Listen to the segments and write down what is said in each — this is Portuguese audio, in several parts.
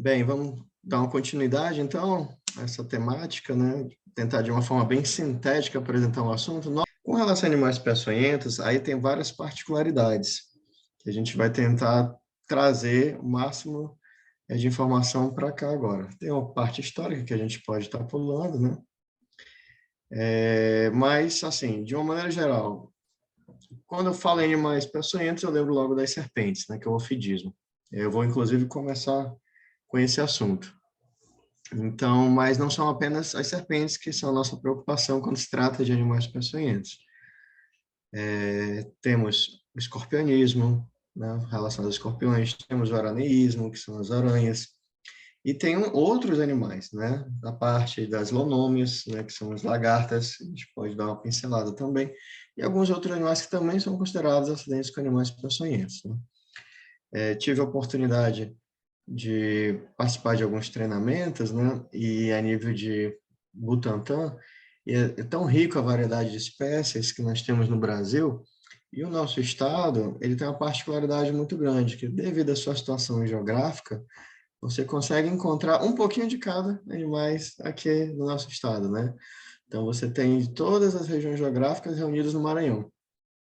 Bem, vamos dar uma continuidade, então, a essa temática, né? Tentar de uma forma bem sintética apresentar um assunto. Com relação a animais peçonhentos, aí tem várias particularidades que a gente vai tentar trazer o máximo de informação para cá agora. Tem uma parte histórica que a gente pode estar pulando, né? Mas, assim, de uma maneira geral, quando eu falo em animais peçonhentos, eu lembro logo das serpentes, né? Que é o ofidismo. Eu vou, inclusive, começar com esse assunto. Então, mas não são apenas as serpentes que são a nossa preocupação quando se trata de animais peçonhentos. Temos o escorpionismo, né, relação aos escorpiões, temos o araneísmo, que são as aranhas, e tem outros animais, né, da parte das lonômias, né, que são as lagartas, a gente pode dar uma pincelada também, e alguns outros animais que também são considerados acidentes com animais peçonhentos. Né? Tive a oportunidade de participar de alguns treinamentos, né? E a nível de Butantan, é tão rico a variedade de espécies que nós temos no Brasil, e o nosso estado, ele tem uma particularidade muito grande, que devido à sua situação geográfica, você consegue encontrar um pouquinho de cada animais aqui no nosso estado, né? Então, você tem todas as regiões geográficas reunidas no Maranhão,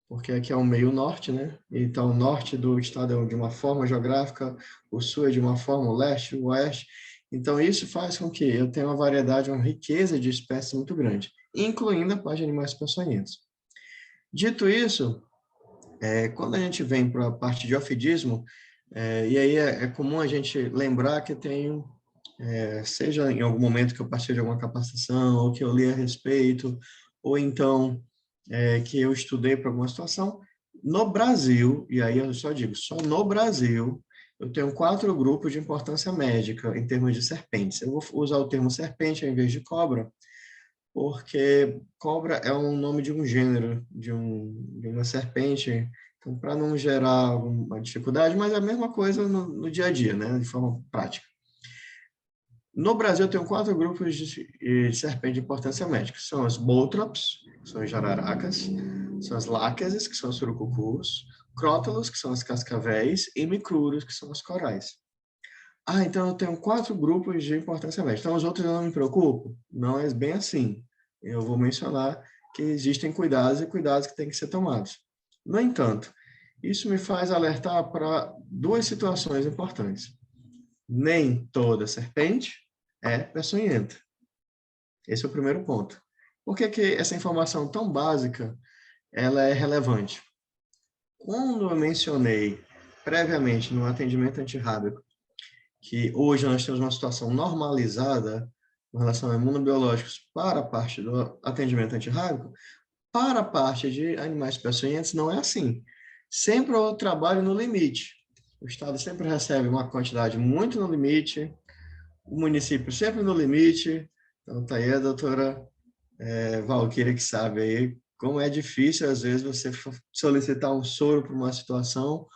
porque aqui é o meio norte, né? Então, o norte do estado é de uma forma geográfica, o sul é de uma forma, o leste, o oeste. Então, isso faz com que eu tenha uma variedade, uma riqueza de espécies muito grande, incluindo a parte de animais peçonhentos. Dito isso, quando a gente vem para a parte de ofidismo, e aí é comum a gente lembrar que tem, seja em algum momento que eu participei de alguma capacitação, ou que eu li a respeito, ou então que eu estudei para alguma situação, no Brasil, e aí eu só digo, só no Brasil, eu tenho 4 grupos de importância médica em termos de serpentes. Eu vou usar o termo serpente ao invés de cobra, porque cobra é um nome de um gênero, de uma serpente, então, para não gerar alguma dificuldade, mas é a mesma coisa no dia a dia, né, de forma prática. No Brasil, eu tenho 4 grupos de serpente de importância médica. São as bótrops, que são as jararacas, são as láqueses, que são os surucucus, crótalos, que são as cascavéis, e micrúrios, que são os corais. Ah, então eu tenho 4 grupos de importância médica. Então, os outros eu não me preocupo? Não é bem assim. Eu vou mencionar que existem cuidados e cuidados que têm que ser tomados. No entanto, isso me faz alertar para 2 situações importantes. Nem toda serpente é peçonhenta. Esse é o primeiro ponto. Por que essa informação tão básica ela é relevante? Quando eu mencionei previamente no atendimento antirrábico que hoje nós temos uma situação normalizada com relação a imunobiológicos para a parte do atendimento antirrábico, para a parte de animais peçonhentos não é assim. Sempre eu trabalho no limite. O Estado sempre recebe uma quantidade muito no limite, o município sempre no limite. Então, está aí a doutora Valquíria que sabe aí como é difícil, às vezes, você solicitar um soro para uma situação,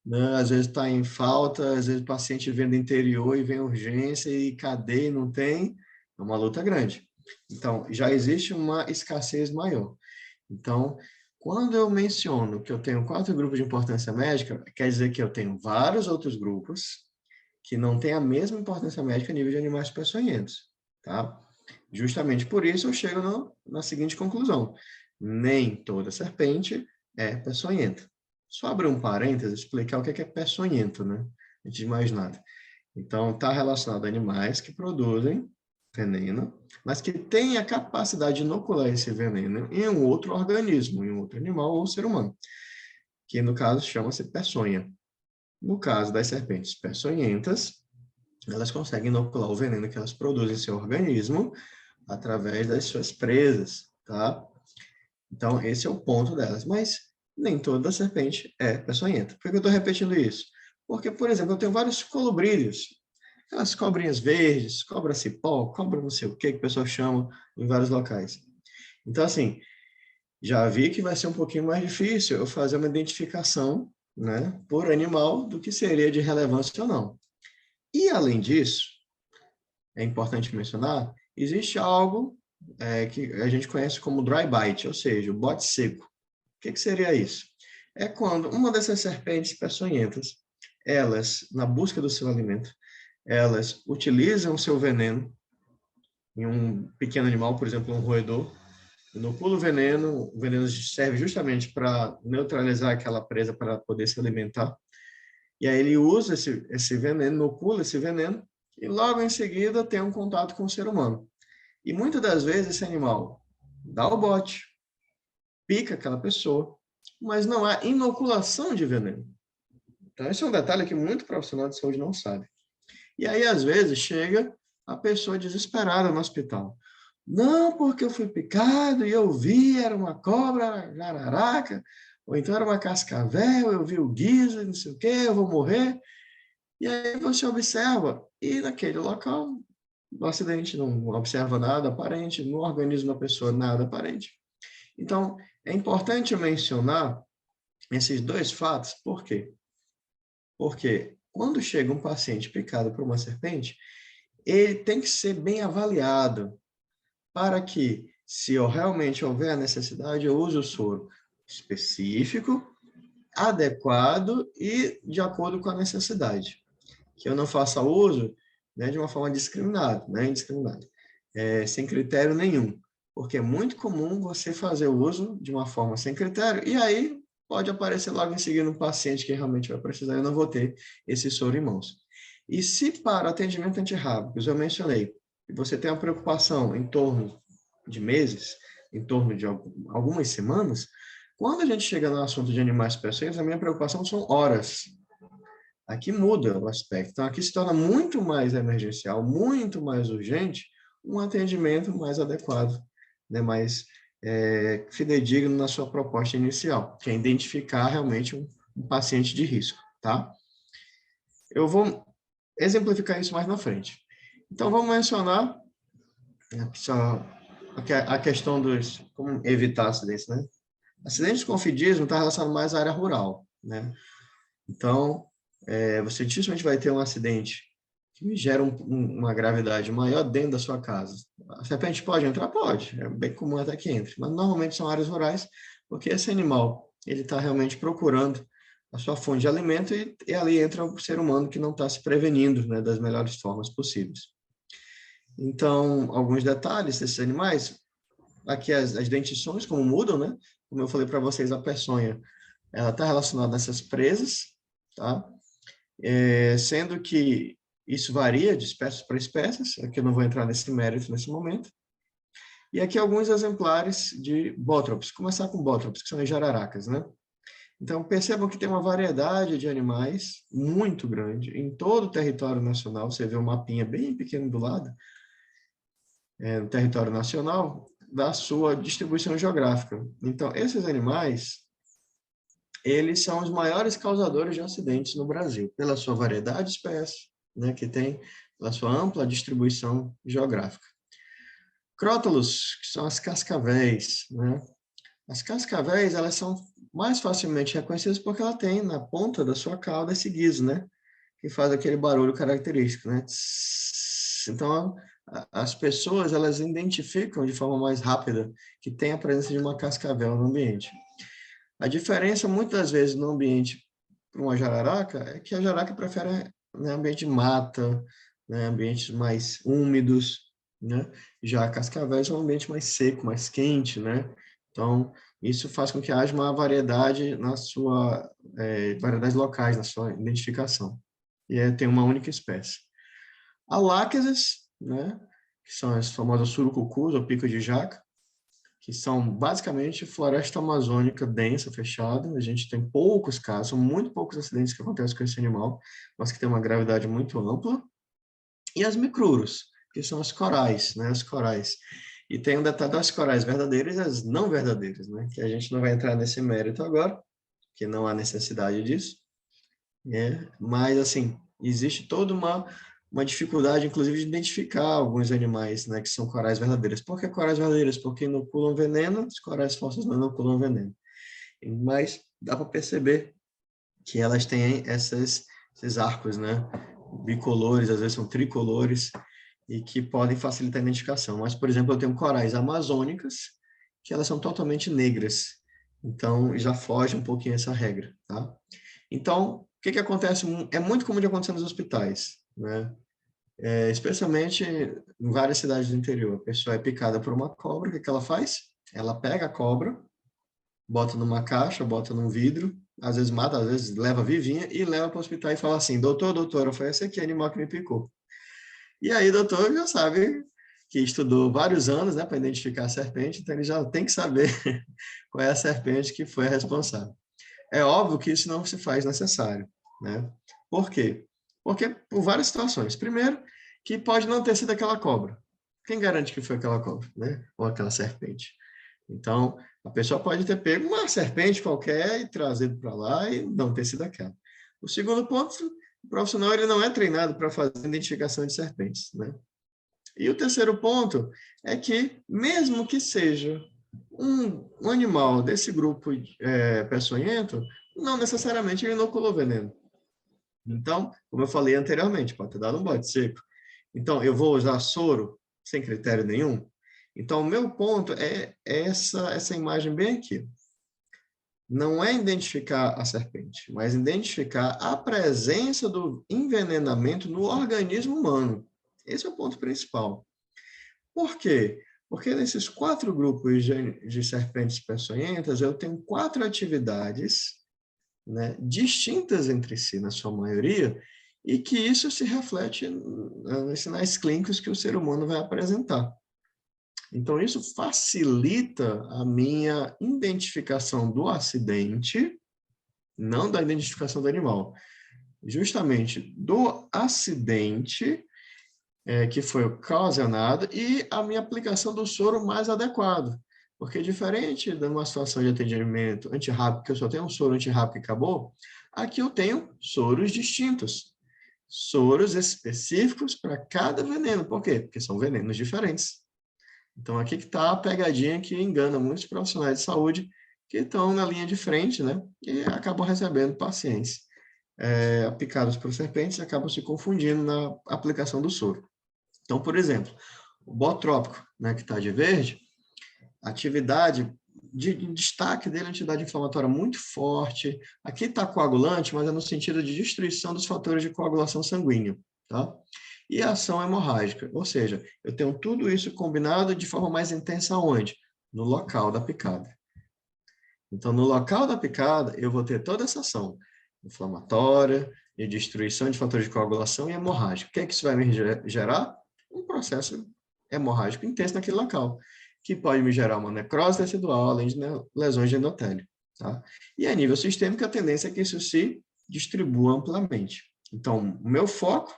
né? Às vezes está em falta, às vezes o paciente vem do interior e vem urgência e cadê e não tem, é uma luta grande. Então, já existe uma escassez maior. Então, quando eu menciono que eu tenho 4 grupos de importância médica, quer dizer que eu tenho vários outros grupos que não têm a mesma importância médica a nível de animais peçonhentos, tá? Justamente por isso eu chego na seguinte conclusão: nem toda serpente é peçonhenta. Só abrir um parênteses, explicar o que é peçonhento, né? Antes de mais nada. Então, está relacionado a animais que produzem veneno, mas que têm a capacidade de inocular esse veneno em um outro organismo, em um outro animal ou ser humano, que no caso chama-se peçonha. No caso das serpentes peçonhentas, elas conseguem inocular o veneno que elas produzem em seu organismo através das suas presas, tá? Então, esse é o ponto delas. Mas nem toda serpente é peçonhenta. Por que eu estou repetindo isso? Porque, por exemplo, eu tenho vários colibrídeos, aquelas cobrinhas verdes, cobra cipó, cobra não sei o que o pessoal chama em vários locais. Então, assim, já vi que vai ser um pouquinho mais difícil eu fazer uma identificação, né, por animal do que seria de relevância ou não. E, além disso, é importante mencionar, existe algo que a gente conhece como dry bite, ou seja, o bote seco. O que seria isso? É quando uma dessas serpentes peçonhentas, elas, na busca do seu alimento, elas utilizam o seu veneno em um pequeno animal, por exemplo, um roedor, inocula o veneno serve justamente para neutralizar aquela presa para poder se alimentar, e aí ele usa esse veneno, inocula esse veneno, e logo em seguida tem um contato com o ser humano. E muitas das vezes esse animal dá o bote, pica aquela pessoa, mas não há inoculação de veneno. Então, esse é um detalhe que muito profissional de saúde não sabe. E aí, às vezes, chega a pessoa desesperada no hospital. Não, porque eu fui picado e eu vi, era uma cobra, jararaca, ou então era uma cascavel, eu vi o guiso, não sei o quê, eu vou morrer. E aí você observa, e naquele local, no acidente, não observa nada aparente, no organismo da pessoa, nada aparente. Então, é importante mencionar esses dois fatos, por quê? Porque quando chega um paciente picado por uma serpente, ele tem que ser bem avaliado para que, se realmente houver a necessidade, eu use o soro específico, adequado e de acordo com a necessidade. Que eu não faça uso, né, de uma forma discriminada, né, indiscriminada, sem critério nenhum. Porque é muito comum você fazer o uso de uma forma sem critério, e aí pode aparecer logo em seguida um paciente que realmente vai precisar, eu não vou ter esse soro em mãos. E se para atendimento antirrábicos, eu mencionei, e você tem uma preocupação em torno de meses, em torno de algumas semanas, quando a gente chega no assunto de animais peçonheiros, a minha preocupação são horas. Aqui muda o aspecto. Então, aqui se torna muito mais emergencial, muito mais urgente, um atendimento mais adequado, né, mais fidedigno na sua proposta inicial, que é identificar realmente um paciente de risco, tá? Eu vou exemplificar isso mais na frente. Então, vamos mencionar, né, só a questão dos, como evitar acidentes, né? Acidentes com ofidismo está relacionado mais à área rural, né? Então, você dificilmente vai ter um acidente que gera uma gravidade maior dentro da sua casa. A serpente pode entrar? Pode, é bem comum até que entre, mas normalmente são áreas rurais, porque esse animal ele está realmente procurando a sua fonte de alimento e ali entra o ser humano que não está se prevenindo, né, das melhores formas possíveis. Então, alguns detalhes desses animais, aqui as dentições, como mudam, né? Como eu falei para vocês, a peçonha, ela está relacionada a essas presas, tá? Sendo que isso varia de espécies para espécies, aqui eu não vou entrar nesse mérito nesse momento. E aqui alguns exemplares de bótropos, começar com bótropos, que são as jararacas, né? Então, percebam que tem uma variedade de animais muito grande em todo o território nacional, você vê um mapinha bem pequeno do lado, no território nacional, da sua distribuição geográfica. Então, esses animais, eles são os maiores causadores de acidentes no Brasil, pela sua variedade de espécies, né, que tem, pela sua ampla distribuição geográfica. Crótalos, que são as cascavéis, né? As cascavéis, elas são mais facilmente reconhecidas porque ela tem na ponta da sua cauda esse guizo, né? Que faz aquele barulho característico, né? Então, as pessoas, elas identificam de forma mais rápida que tem a presença de uma cascavel no ambiente. A diferença, muitas vezes, no ambiente para uma jararaca, é que a jararaca prefere, né, ambiente de mata, né, ambientes mais úmidos, né? Já a cascavéis é um ambiente mais seco, mais quente, né? Então, isso faz com que haja uma variedade na sua, variedades locais, na sua identificação. E tem uma única espécie. Aláqueses, né, que são as famosas surucucus, ou pico de jaca, que são basicamente floresta amazônica densa, fechada. A gente tem poucos casos, são muito poucos acidentes que acontecem com esse animal, mas que tem uma gravidade muito ampla. E as micruros, que são as corais, né, as corais. E tem um detalhe das corais verdadeiras e as não verdadeiras, né, que a gente não vai entrar nesse mérito agora, que não há necessidade disso, né? Mas, assim, existe toda uma dificuldade, inclusive, de identificar alguns animais, né, que são corais verdadeiras. Por que corais verdadeiras? Porque inoculam veneno, os corais falsos não inoculam veneno. Mas dá para perceber que elas têm esses arcos, né, bicolores, às vezes são tricolores, e que podem facilitar a identificação. Mas, por exemplo, eu tenho corais amazônicas, que elas são totalmente negras. Então, já foge um pouquinho essa regra, tá? Então, o que acontece? É muito comum de acontecer nos hospitais, né? especialmente em várias cidades do interior. A pessoa é picada por uma cobra, o que que ela faz? Ela pega a cobra, bota numa caixa, bota num vidro, às vezes mata, às vezes leva vivinha e leva para o hospital e fala assim, doutor, doutora, foi esse aqui animal que me picou. E aí o doutor já sabe que estudou vários anos, né, para identificar a serpente, então ele já tem que saber qual é a serpente que foi a responsável. É óbvio que isso não se faz necessário, né? Por quê? Porque por várias situações. Primeiro, que pode não ter sido aquela cobra. Quem garante que foi aquela cobra, né? Ou aquela serpente? Então, a pessoa pode ter pego uma serpente qualquer e trazido para lá e não ter sido aquela. O segundo ponto, o profissional ele não é treinado para fazer identificação de serpentes, né? E o terceiro ponto é que, mesmo que seja um animal desse grupo peçonhento, não necessariamente ele inoculou veneno. Então, como eu falei anteriormente, pode ter dado um bote seco. Então, eu vou usar soro sem critério nenhum? Então, o meu ponto é essa imagem bem aqui. Não é identificar a serpente, mas identificar a presença do envenenamento no organismo humano. Esse é o ponto principal. Por quê? Porque nesses 4 grupos de serpentes peçonhentas, eu tenho 4 atividades, né, distintas entre si, na sua maioria, e que isso se reflete nos sinais clínicos que o ser humano vai apresentar. Então, isso facilita a minha identificação do acidente, não da identificação do animal, justamente do acidente que foi ocasionado, e a minha aplicação do soro mais adequado. Porque diferente de uma situação de atendimento antirrábico, que eu só tenho um soro antirrábico e acabou, aqui eu tenho soros distintos. Soros específicos para cada veneno. Por quê? Porque são venenos diferentes. Então, aqui que está a pegadinha que engana muitos profissionais de saúde que estão na linha de frente, né? E acabam recebendo pacientes picados por serpentes e acabam se confundindo na aplicação do soro. Então, por exemplo, o botrópico, né, que está de verde, atividade de destaque dele, atividade inflamatória muito forte. Aqui está coagulante, mas é no sentido de destruição dos fatores de coagulação sanguínea, tá? E a ação hemorrágica, ou seja, eu tenho tudo isso combinado de forma mais intensa onde? No local da picada. Então, no local da picada, eu vou ter toda essa ação inflamatória, de destruição de fatores de coagulação e hemorrágica. O que é que isso vai me gerar? Um processo hemorrágico intenso naquele local, que pode me gerar uma necrose tecidual, além de lesões de endotélio. Tá? E a nível sistêmico, a tendência é que isso se distribua amplamente. Então, o meu foco,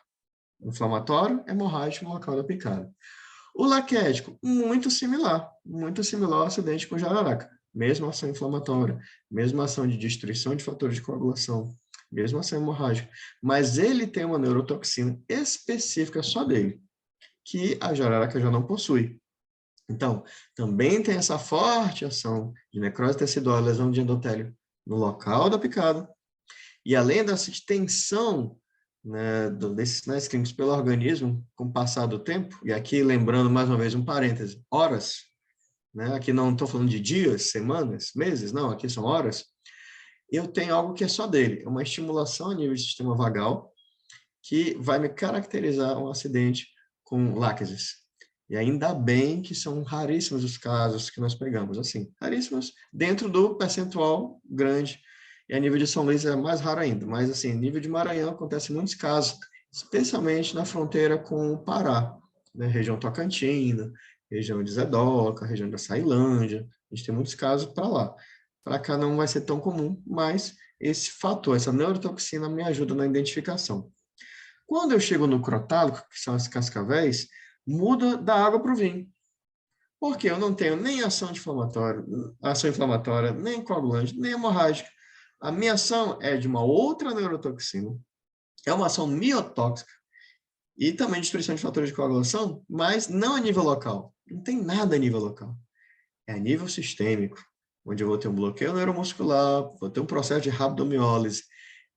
inflamatório, hemorrágico no local da picada. O laquético, muito similar ao acidente com jararaca. Mesma ação inflamatória, mesma ação de destruição de fatores de coagulação, mesma ação hemorrágica. Mas ele tem uma neurotoxina específica só dele, que a jararaca já não possui. Então, também tem essa forte ação de necrose tecidual, lesão de endotélio no local da picada. E além dessa extensão, né, desses sinais clínicos pelo organismo, com o passar do tempo, e aqui lembrando mais uma vez um parêntese, horas, né, aqui não estou falando de dias, semanas, meses, não, aqui são horas, eu tenho algo que é só dele, é uma estimulação a nível de sistema vagal, que vai me caracterizar um acidente com lácteos. E ainda bem que são raríssimos os casos que nós pegamos, assim, raríssimos dentro do percentual grande. E a nível de São Luís é mais raro ainda, mas assim, nível de Maranhão acontece muitos casos, especialmente na fronteira com o Pará, né? Região Tocantina, região de Zedoca, região da Sailândia, a gente tem muitos casos para lá. Para cá não vai ser tão comum, mas esse fator, essa neurotoxina me ajuda na identificação. Quando eu chego no crotálico, que são as cascavéis, muda da água para o vinho. Porque eu não tenho nem ação inflamatória, nem coagulante, nem hemorrágica. A minha ação é de uma outra neurotoxina, é uma ação miotóxica e também destruição de fatores de coagulação, mas não a nível local. Não tem nada a nível local. É a nível sistêmico, onde eu vou ter um bloqueio neuromuscular, vou ter um processo de rabdomiólise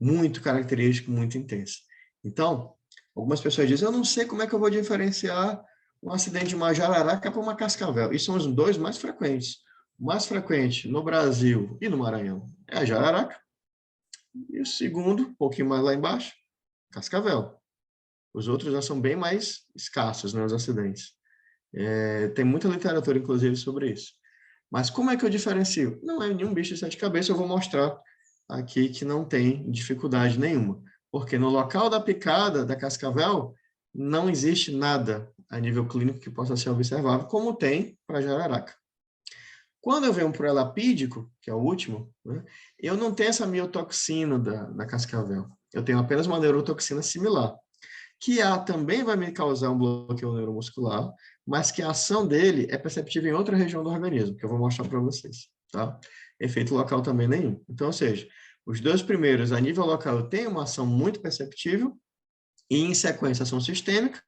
muito característico, muito intenso. Então, algumas pessoas dizem, eu não sei como é que eu vou diferenciar um acidente de uma jararaca para uma cascavel. E são os dois mais frequentes. O mais frequente no Brasil e no Maranhão é a jararaca. E o segundo, um pouquinho mais lá embaixo, cascavel. Os outros já são bem mais escassos, né, os acidentes. Tem muita literatura, inclusive, sobre isso. Mas como é que eu diferencio? Não é nenhum bicho de 7 cabeças, eu vou mostrar aqui que não tem dificuldade nenhuma. Porque no local da picada da cascavel, não existe nada a nível clínico que possa ser observável, como tem para a jararaca. Quando eu venho para o elapídico, que é o último, né, eu não tenho essa miotoxina da cascavel. Eu tenho apenas uma neurotoxina similar, que também vai me causar um bloqueio neuromuscular, mas que a ação dele é perceptível em outra região do organismo, que eu vou mostrar para vocês, tá? Efeito local também nenhum. Então, ou seja, os dois primeiros, a nível local, têm uma ação muito perceptível, e em sequência ação sistêmica,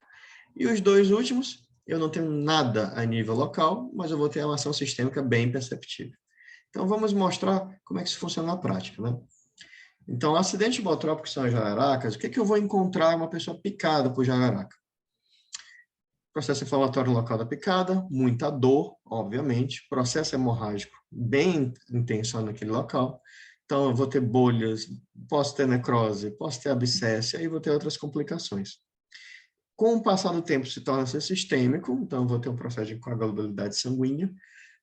e os dois últimos, eu não tenho nada a nível local, mas eu vou ter uma ação sistêmica bem perceptível. Então, vamos mostrar como é que isso funciona na prática, né? Então, acidentes botrópicos são as jararacas. O que é que eu vou encontrar uma pessoa picada por jararaca? Processo inflamatório no local da picada, muita dor, obviamente, processo hemorrágico bem intenso naquele local. Então, eu vou ter bolhas, posso ter necrose, posso ter abscesso, e aí vou ter outras complicações. Com o passar do tempo, se torna-se sistêmico, então eu vou ter um processo de coagulabilidade sanguínea,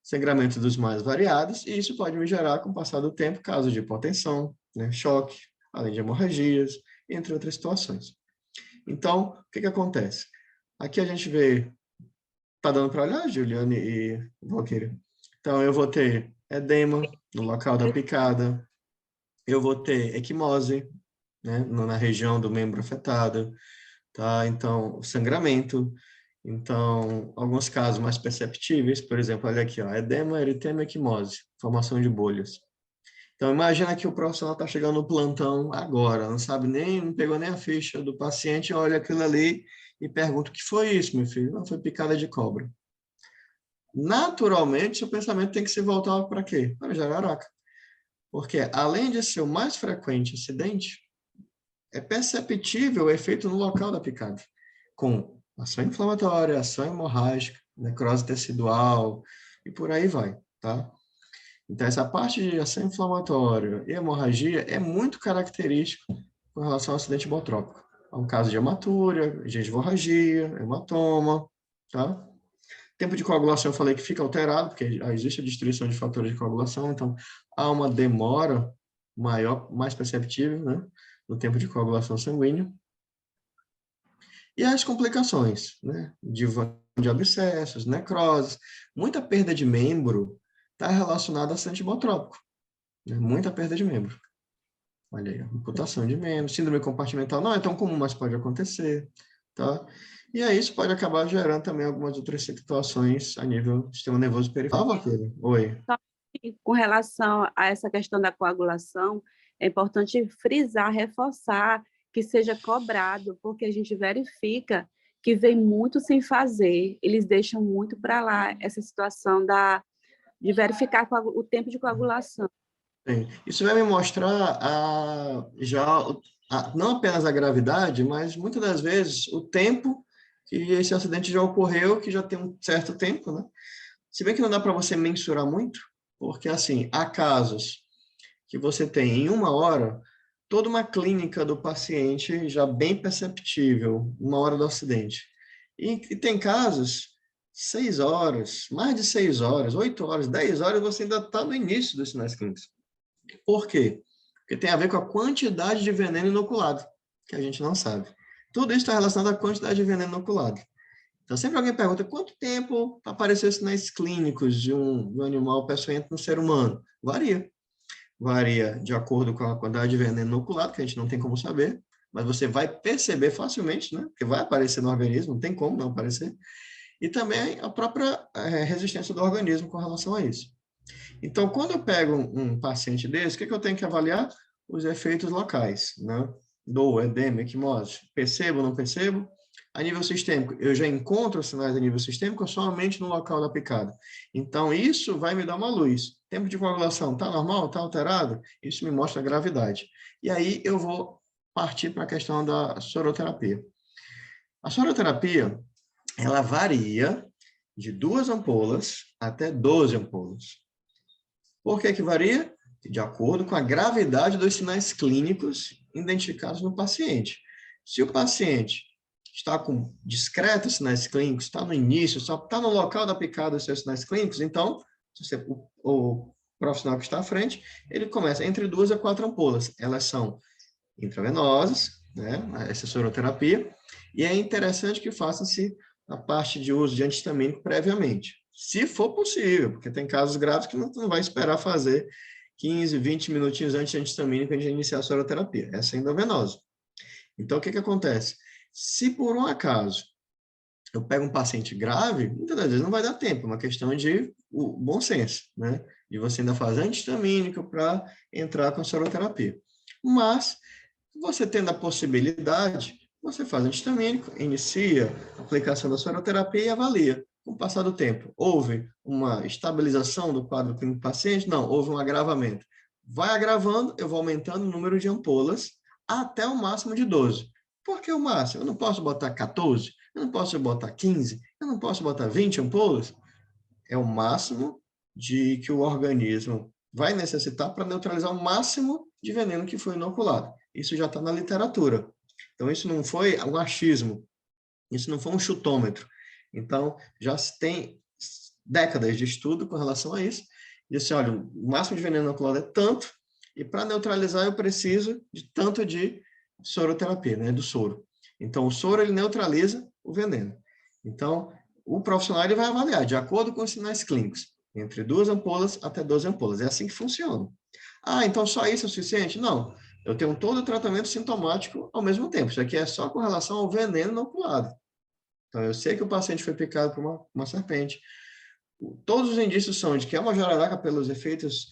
sangramento dos mais variados, e isso pode me gerar, com o passar do tempo, casos de hipotensão, né, choque, além de hemorragias, entre outras situações. Então, o que acontece? Aqui a gente vê, tá dando para olhar, Juliane e Valquíria? Então, eu vou ter edema no local da picada, eu vou ter equimose, né, na região do membro afetado, tá? Então, sangramento. Então, alguns casos mais perceptíveis, por exemplo, olha aqui, ó, edema, eritema, equimose, formação de bolhas. Então, imagina que o profissional está chegando no plantão agora, não sabe nem, não pegou nem a ficha do paciente, olha aquilo ali e pergunta: o que foi isso, meu filho? Não, foi picada de cobra. Naturalmente, o pensamento tem que se voltar para quê? Para jararaca. Porque, além de ser o mais frequente acidente, é perceptível o efeito no local da picada, com ação inflamatória, ação hemorrágica, necrose tecidual e por aí vai, tá? Então, essa parte de ação inflamatória e hemorragia é muito característico com relação ao acidente hemotrópico. É um caso de hematúria, gengivorragia, hematoma, tá? Tempo de coagulação eu falei que fica alterado, porque existe a destruição de fatores de coagulação, então há uma demora maior, mais perceptível, né, no tempo de coagulação sanguínea. E as complicações, né, de abscessos, necroses, muita perda de membro está relacionada a acidente hemotrópico, né, muita perda de membro. Olha aí, amputação de membro, síndrome compartimental não é tão comum, mas pode acontecer, tá? E aí isso pode acabar gerando também algumas outras situações a nível do sistema nervoso periférico. Ah, Vaqueiro, oi. Com relação a essa questão da coagulação, é importante frisar, reforçar que seja cobrado, porque a gente verifica que vem muito sem fazer, eles deixam muito para lá essa situação de verificar o tempo de coagulação. Sim. Isso vai me mostrar não apenas a gravidade, mas muitas das vezes o tempo que esse acidente já ocorreu, que já tem um certo tempo, né? Se bem que não dá para você mensurar muito, porque assim, há casos que você tem em 1 hora toda uma clínica do paciente já bem perceptível, 1 hora do acidente. E tem casos 6 horas, mais de 6 horas, 8 horas, 10 horas, você ainda está no início dos sinais clínicos. Por quê? Porque tem a ver com a quantidade de veneno inoculado, que a gente não sabe. Tudo isso está relacionado à quantidade de veneno inoculado. Então, sempre alguém pergunta quanto tempo apareceu sinais clínicos de um animal peçonhento no ser humano. Varia. Varia de acordo com a quantidade de veneno inoculado, que a gente não tem como saber, mas você vai perceber facilmente, né? Porque vai aparecer no organismo, não tem como não aparecer. E também a própria resistência do organismo com relação a isso. Então, quando eu pego um paciente desse, o que eu tenho que avaliar? Os efeitos locais, né? Dor, edema, equimose. Percebo ou não percebo? A nível sistêmico, eu já encontro os sinais a nível sistêmico somente no local da picada. Então, isso vai me dar uma luz. Tempo de coagulação, está normal? Está alterado? Isso me mostra a gravidade. E aí eu vou partir para a questão da soroterapia. A soroterapia, ela varia de 2 ampolas até 12 ampolas. Por que varia? De acordo com a gravidade dos sinais clínicos identificados no paciente. Se o paciente está com discretos sinais clínicos, está no início, só está no local da picada dos seus sinais clínicos, então, o profissional que está à frente, ele começa entre 2 a 4 ampolas. Elas são intravenosas, né, essa soroterapia, e é interessante que faça-se a parte de uso de antihistamínico previamente, se for possível, porque tem casos graves que não vai esperar fazer 15, 20 minutinhos antes de antihistamínico antes de iniciar a soroterapia. Essa é endovenosa. Então, o que acontece? Se por um acaso eu pego um paciente grave, muitas das vezes não vai dar tempo, é uma questão de bom senso, né? E você ainda faz antihistamínico para entrar com a soroterapia. Mas, você tendo a possibilidade, você faz antihistamínico, inicia a aplicação da soroterapia e avalia. Com o passar do tempo, houve uma estabilização do quadro clínico do paciente? Não, houve um agravamento. Vai agravando, eu vou aumentando o número de ampolas até o máximo de 12. Por que o máximo? Eu não posso botar 14? Eu não posso botar 15? Eu não posso botar 20 ampolas? É o máximo de que o organismo vai necessitar para neutralizar o máximo de veneno que foi inoculado. Isso já está na literatura. Então, isso não foi um achismo, isso não foi um chutômetro. Então, já se tem décadas de estudo com relação a isso. E assim, olha, o máximo de veneno inoculado é tanto, e para neutralizar eu preciso de tanto de soroterapia, né, do soro. Então, o soro, ele neutraliza o veneno. Então, o profissional ele vai avaliar, de acordo com os sinais clínicos, entre 2 ampolas até 12 ampolas. É assim que funciona. Ah, então só isso é o suficiente? Não. Eu tenho todo o tratamento sintomático ao mesmo tempo. Isso aqui é só com relação ao veneno inoculado. Então, eu sei que o paciente foi picado por uma serpente. Todos os indícios são de que é uma jararaca pelos efeitos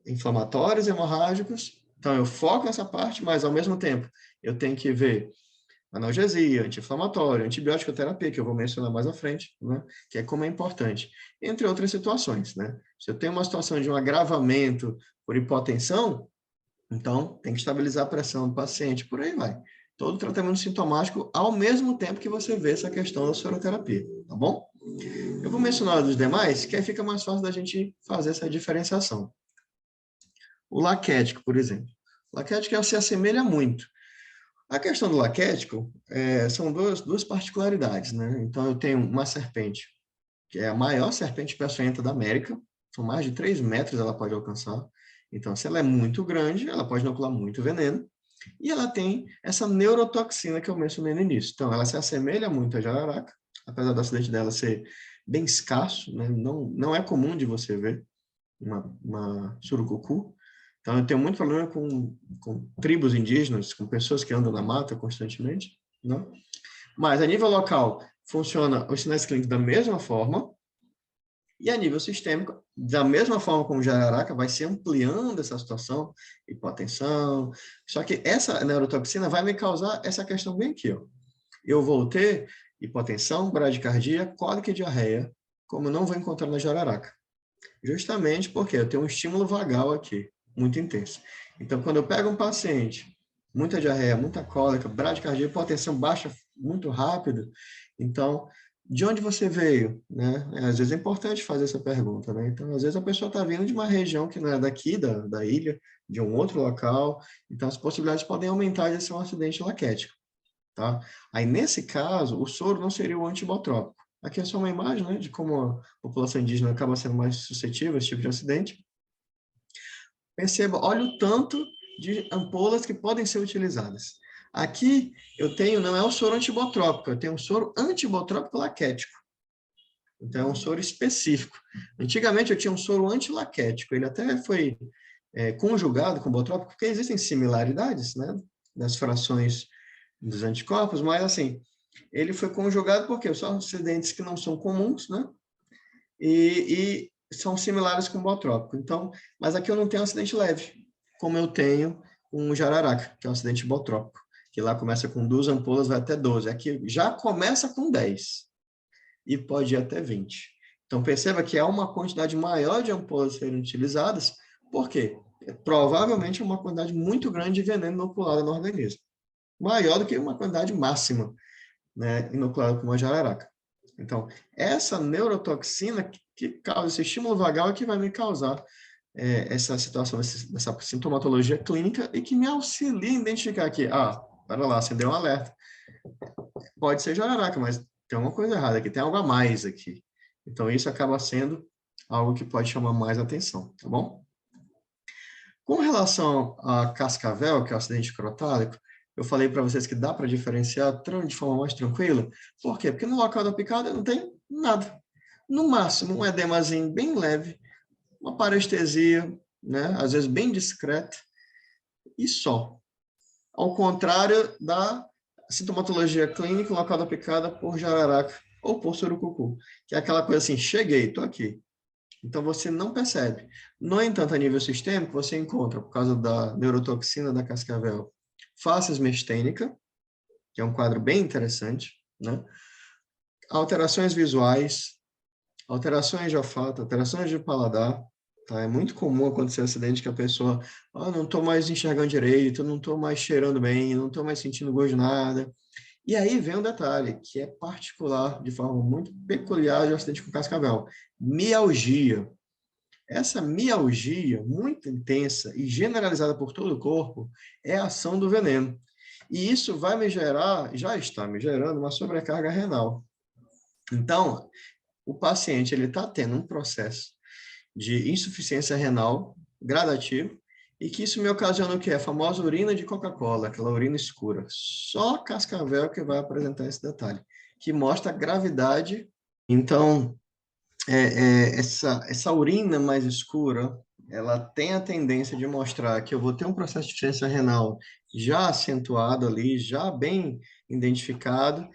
inflamatórios e hemorrágicos. Então, eu foco nessa parte, mas, ao mesmo tempo, eu tenho que ver analgesia, anti-inflamatório, antibiótico terapia, que eu vou mencionar mais à frente, né? Que é como é importante, entre outras situações, né? Se eu tenho uma situação de um agravamento por hipotensão, então tem que estabilizar a pressão do paciente, por aí vai. Todo tratamento sintomático ao mesmo tempo que você vê essa questão da soroterapia, tá bom? Eu vou mencionar os demais, que aí fica mais fácil da gente fazer essa diferenciação. O laquético, por exemplo. O laquético se assemelha muito. A questão do laquético são duas particularidades, né? Então, eu tenho uma serpente, que é a maior serpente peçonhenta da América, são mais de 3 metros ela pode alcançar. Então, se ela é muito grande, ela pode inocular muito veneno, e ela tem essa neurotoxina que eu mencionei no início. Então, ela se assemelha muito à jararaca, apesar do acidente dela ser bem escasso, né? Não é comum de você ver uma surucucu. Então, eu tenho muito problema com tribos indígenas, com pessoas que andam na mata constantemente, né? Mas, a nível local, funciona os sinais clínicos da mesma forma, e a nível sistêmico, da mesma forma como jararaca, vai se ampliando essa situação, hipotensão, só que essa neurotoxina vai me causar essa questão bem aqui, ó. Eu vou ter hipotensão, bradicardia, cólica e diarreia, como eu não vou encontrar na jararaca. Justamente porque eu tenho um estímulo vagal aqui, muito intenso. Então, quando eu pego um paciente, muita diarreia, muita cólica, bradicardia, hipotensão baixa muito rápido, então, de onde você veio? Né? Às vezes é importante fazer essa pergunta, né? Então, às vezes a pessoa está vindo de uma região que não é daqui, da ilha, de um outro local, então as possibilidades podem aumentar de ser um acidente laquético, tá? Aí, nesse caso, o soro não seria o antibotrópico. Aqui é só uma imagem, né, de como a população indígena acaba sendo mais suscetível a esse tipo de acidente. Perceba, olha o tanto de ampolas que podem ser utilizadas. Aqui eu tenho, não é o soro antibotrópico, eu tenho um soro antibotrópico laquético. Então, é um soro específico. Antigamente eu tinha um soro antilaquético, ele até foi conjugado com o botrópico, porque existem similaridades, né, das frações dos anticorpos, mas assim, ele foi conjugado porque são acidentes que não são comuns, né, e são similares com o botrópico. Então, mas aqui eu não tenho um acidente leve, como eu tenho com o jararaca, que é um acidente botrópico, que lá começa com 2 ampolas, vai até 12. Aqui já começa com 10 e pode ir até 20. Então, perceba que há uma quantidade maior de ampolas serem utilizadas, por quê? Provavelmente uma quantidade muito grande de veneno inoculado no organismo. Maior do que uma quantidade máxima, né, inoculada com uma jararaca. Então, essa neurotoxina que causa esse estímulo vagal é que vai me causar essa situação, essa sintomatologia clínica e que me auxilia a identificar que, para lá, acendeu um alerta. pode ser jararaca, mas tem uma coisa errada aqui, tem algo a mais aqui. Então, isso acaba sendo algo que pode chamar mais atenção, tá bom? Com relação a cascavel, que é o acidente crotálico, eu falei para vocês que dá para diferenciar de forma mais tranquila. Por quê? Porque no local da picada não tem nada. No máximo, um edemazinho bem leve, uma parestesia, né? Às vezes bem discreta, e só. Ao contrário da sintomatologia clínica, no local da picada por jararaca ou por surucucu, que é aquela coisa assim, cheguei, estou aqui. Então, você não percebe. No entanto, a nível sistêmico, você encontra, por causa da neurotoxina da cascavel, facies mestênica, que é um quadro bem interessante, né? Alterações visuais, alterações de olfato, alterações de paladar, tá? É muito comum acontecer acidente que a pessoa, não estou mais enxergando direito, não estou mais cheirando bem, não estou mais sentindo gosto de nada. E aí vem um detalhe, que é particular, de forma muito peculiar de acidente com cascavel. Mialgia. Essa mialgia muito intensa e generalizada por todo o corpo é a ação do veneno. E isso vai me gerar, já está me gerando uma sobrecarga renal. Então, o paciente ele está tendo um processo de insuficiência renal gradativo e que isso me ocasiona o quê? A famosa urina de Coca-Cola, aquela urina escura. Só cascavel que vai apresentar esse detalhe, que mostra a gravidade. Então, essa urina mais escura, ela tem a tendência de mostrar que eu vou ter um processo de insuficiência renal já acentuado ali, já bem identificado,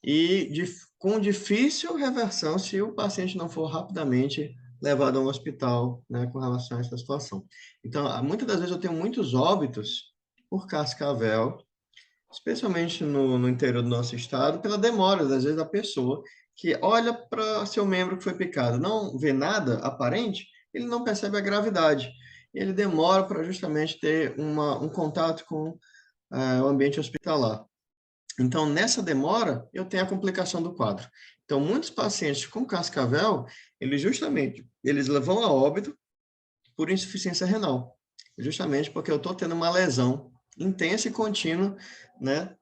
e com difícil reversão se o paciente não for rapidamente levado a um hospital, né, com relação a essa situação. Então, muitas das vezes eu tenho muitos óbitos por cascavel, especialmente no interior do nosso estado, pela demora, às vezes, da pessoa que olha para seu membro que foi picado, não vê nada aparente, ele não percebe a gravidade. Ele demora para justamente ter um contato com o ambiente hospitalar. Então, nessa demora, eu tenho a complicação do quadro. Então, muitos pacientes com cascavel, eles vão a óbito por insuficiência renal, justamente porque eu estou tendo uma lesão intensa e contínua, né,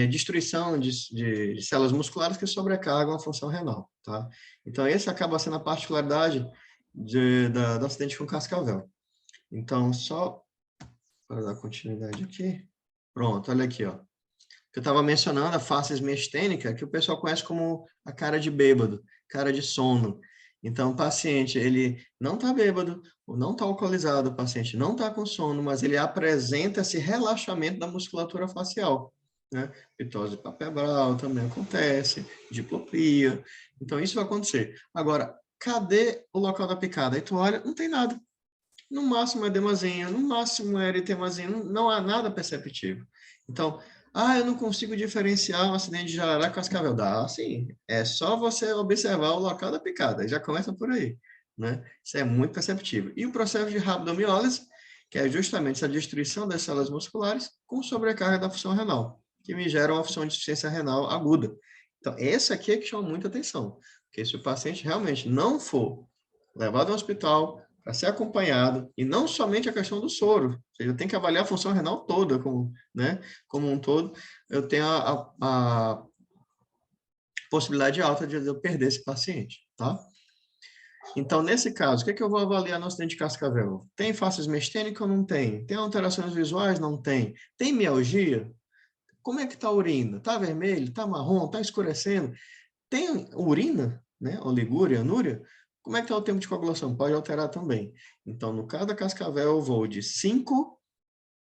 destruição de células musculares que sobrecarregam a função renal, tá? Então, esse acaba sendo a particularidade do acidente com cascavel. Então, só para dar continuidade aqui. Pronto, olha aqui, ó. Eu estava mencionando a facies mestênica, que o pessoal conhece como a cara de bêbado, cara de sono. Então, o paciente, ele não está bêbado, ou não está alcoolizado, o paciente não está com sono, mas ele apresenta esse relaxamento da musculatura facial, né? Pitose palpebral também acontece, diplopia. Então, isso vai acontecer. Agora, cadê o local da picada? Aí tu olha, não tem nada. No máximo é edemazinho, no máximo é eritemazinho, não há nada perceptível. Então, eu não consigo diferenciar um acidente de jararaca com cascavel. Dá, sim. É só você observar o local da picada. Já começa por aí, né? Isso é muito perceptível. E o processo de rabdomiólise, que é justamente essa destruição das células musculares com sobrecarga da função renal, que me gera uma função de insuficiência renal aguda. Então, esse aqui é que chama muita atenção. Porque se o paciente realmente não for levado ao hospital, para ser acompanhado, e não somente a questão do soro, ou seja, eu tenho que avaliar a função renal toda, como um todo, eu tenho a possibilidade alta de eu perder esse paciente, tá? Então, nesse caso, o que é que eu vou avaliar no acidente de cascavel? Tem facies mestênica ou não tem? Tem alterações visuais? Não tem. Tem mialgia? Como é que está a urina? Está vermelho? Está marrom? Está escurecendo? Tem urina, né? Oligúria, anúria? Como é que está o tempo de coagulação? Pode alterar também. Então, no caso da cascavel, eu vou de 5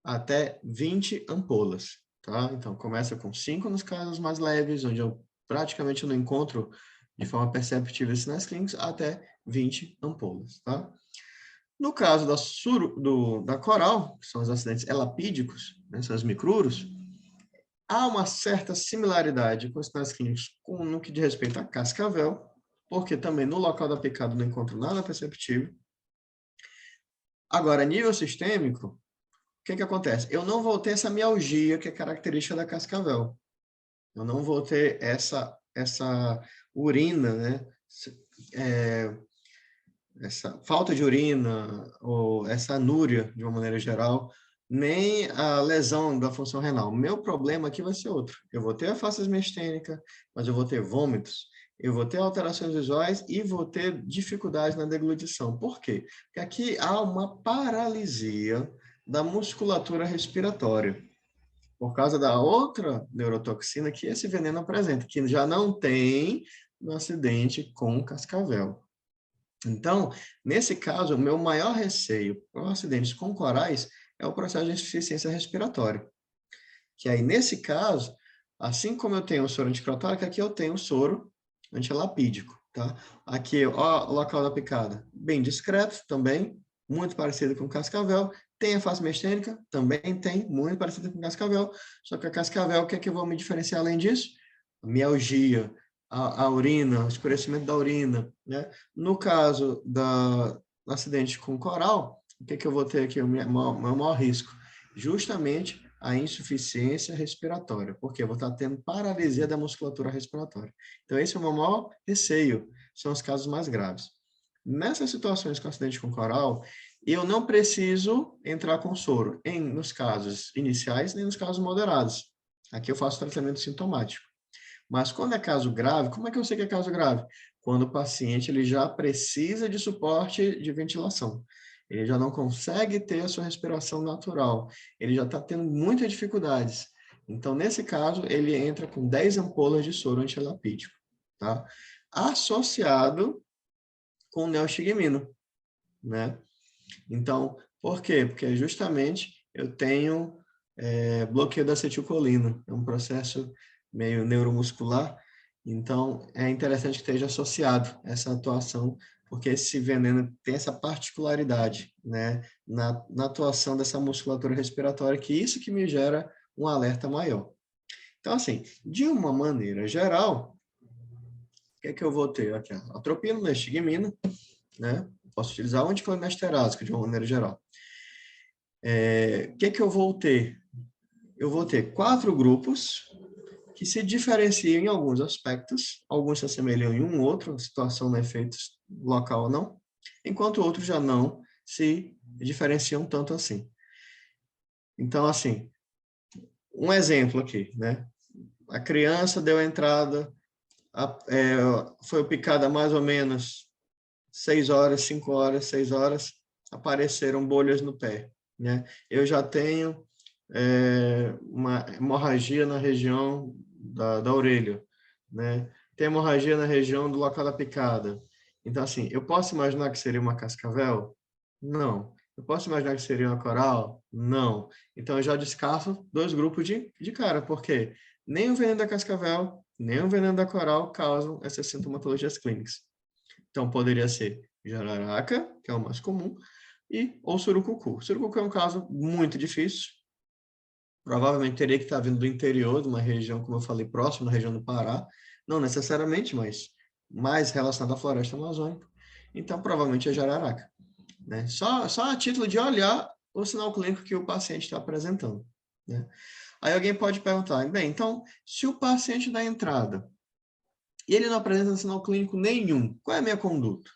até 20 ampolas, tá? Então, começa com 5 nos casos mais leves, onde eu praticamente não encontro de forma perceptível sinais clínicos, até 20 ampolas, tá? No caso da coral, que são os acidentes elapídicos, né, são os micruros, há uma certa similaridade com os sinais clínicos no que diz respeito a cascavel, porque também no local da picada não encontro nada perceptível. Agora, a nível sistêmico, o que acontece? Eu não vou ter essa mialgia que é característica da cascavel. Eu não vou ter essa urina, né? Essa falta de urina ou essa anúria, de uma maneira geral, nem a lesão da função renal. Meu problema aqui vai ser outro. Eu vou ter a face mestênica, mas eu vou ter vômitos, eu vou ter alterações visuais e vou ter dificuldade na deglutição. Por quê? Porque aqui há uma paralisia da musculatura respiratória, por causa da outra neurotoxina que esse veneno apresenta, que já não tem no acidente com cascavel. Então, nesse caso, o meu maior receio para acidentes com corais é o processo de insuficiência respiratória. Que aí, nesse caso, assim como eu tenho o soro anticrotálico, aqui eu tenho o soro antilapídico, tá? Aqui, ó, o local da picada, bem discreto também, muito parecido com cascavel. Tem a face mestênica, também tem, muito parecido com cascavel. Só que a cascavel, o que é que eu vou me diferenciar além disso? A mialgia, a urina, o escurecimento da urina, né? No caso do acidente com coral, o que é que eu vou ter aqui? O meu maior risco? Justamente a insuficiência respiratória, porque eu vou estar tendo paralisia da musculatura respiratória. Então, esse é o meu maior receio, são os casos mais graves. Nessas situações com acidente com coral, eu não preciso entrar com soro, nos casos iniciais, nem nos casos moderados. Aqui eu faço tratamento sintomático. Mas quando é caso grave, como é que eu sei que é caso grave? Quando o paciente ele já precisa de suporte de ventilação. Ele já não consegue ter a sua respiração natural. Ele já está tendo muitas dificuldades. Então, nesse caso, ele entra com 10 ampolas de soro antilapídico, tá? Associado com neostigmino, né? Então, por quê? Porque justamente eu tenho bloqueio da acetilcolina. É um processo meio neuromuscular. Então, é interessante que esteja associado essa atuação, porque esse veneno tem essa particularidade, né, na atuação dessa musculatura respiratória, que isso que me gera um alerta maior. Então, assim, de uma maneira geral, o que é que eu vou ter aqui? Atropina, neostigmina, né? Posso utilizar o anticolinesterase, de uma maneira geral. O que é que eu vou ter? Eu vou ter 4 grupos que se diferenciam em alguns aspectos, alguns se assemelham em um outro, situação, no efeito local ou não, enquanto outros já não se diferenciam tanto assim. Então, assim, um exemplo aqui, né? A criança deu a entrada, foi picada mais ou menos 6 horas, 5 horas, 6 horas, apareceram bolhas no pé, né? Eu já tenho uma hemorragia na região da orelha, né? Tem hemorragia na região do local da picada. Então, assim, eu posso imaginar que seria uma cascavel? Não. Eu posso imaginar que seria uma coral? Não. Então, eu já descarto 2 grupos de cara, porque nem o veneno da cascavel, nem o veneno da coral causam essas sintomatologias clínicas. Então, poderia ser jararaca, que é o mais comum, ou surucucu. Surucucu é um caso muito difícil, provavelmente teria que estar vindo do interior, de uma região, como eu falei, próxima, na região do Pará, não necessariamente, mas mais relacionada à floresta amazônica. Então, provavelmente é jararaca, né? Só a título de olhar o sinal clínico que o paciente está apresentando, né? Aí alguém pode perguntar, bem, então, se o paciente dá entrada e ele não apresenta sinal clínico nenhum, qual é a minha conduta?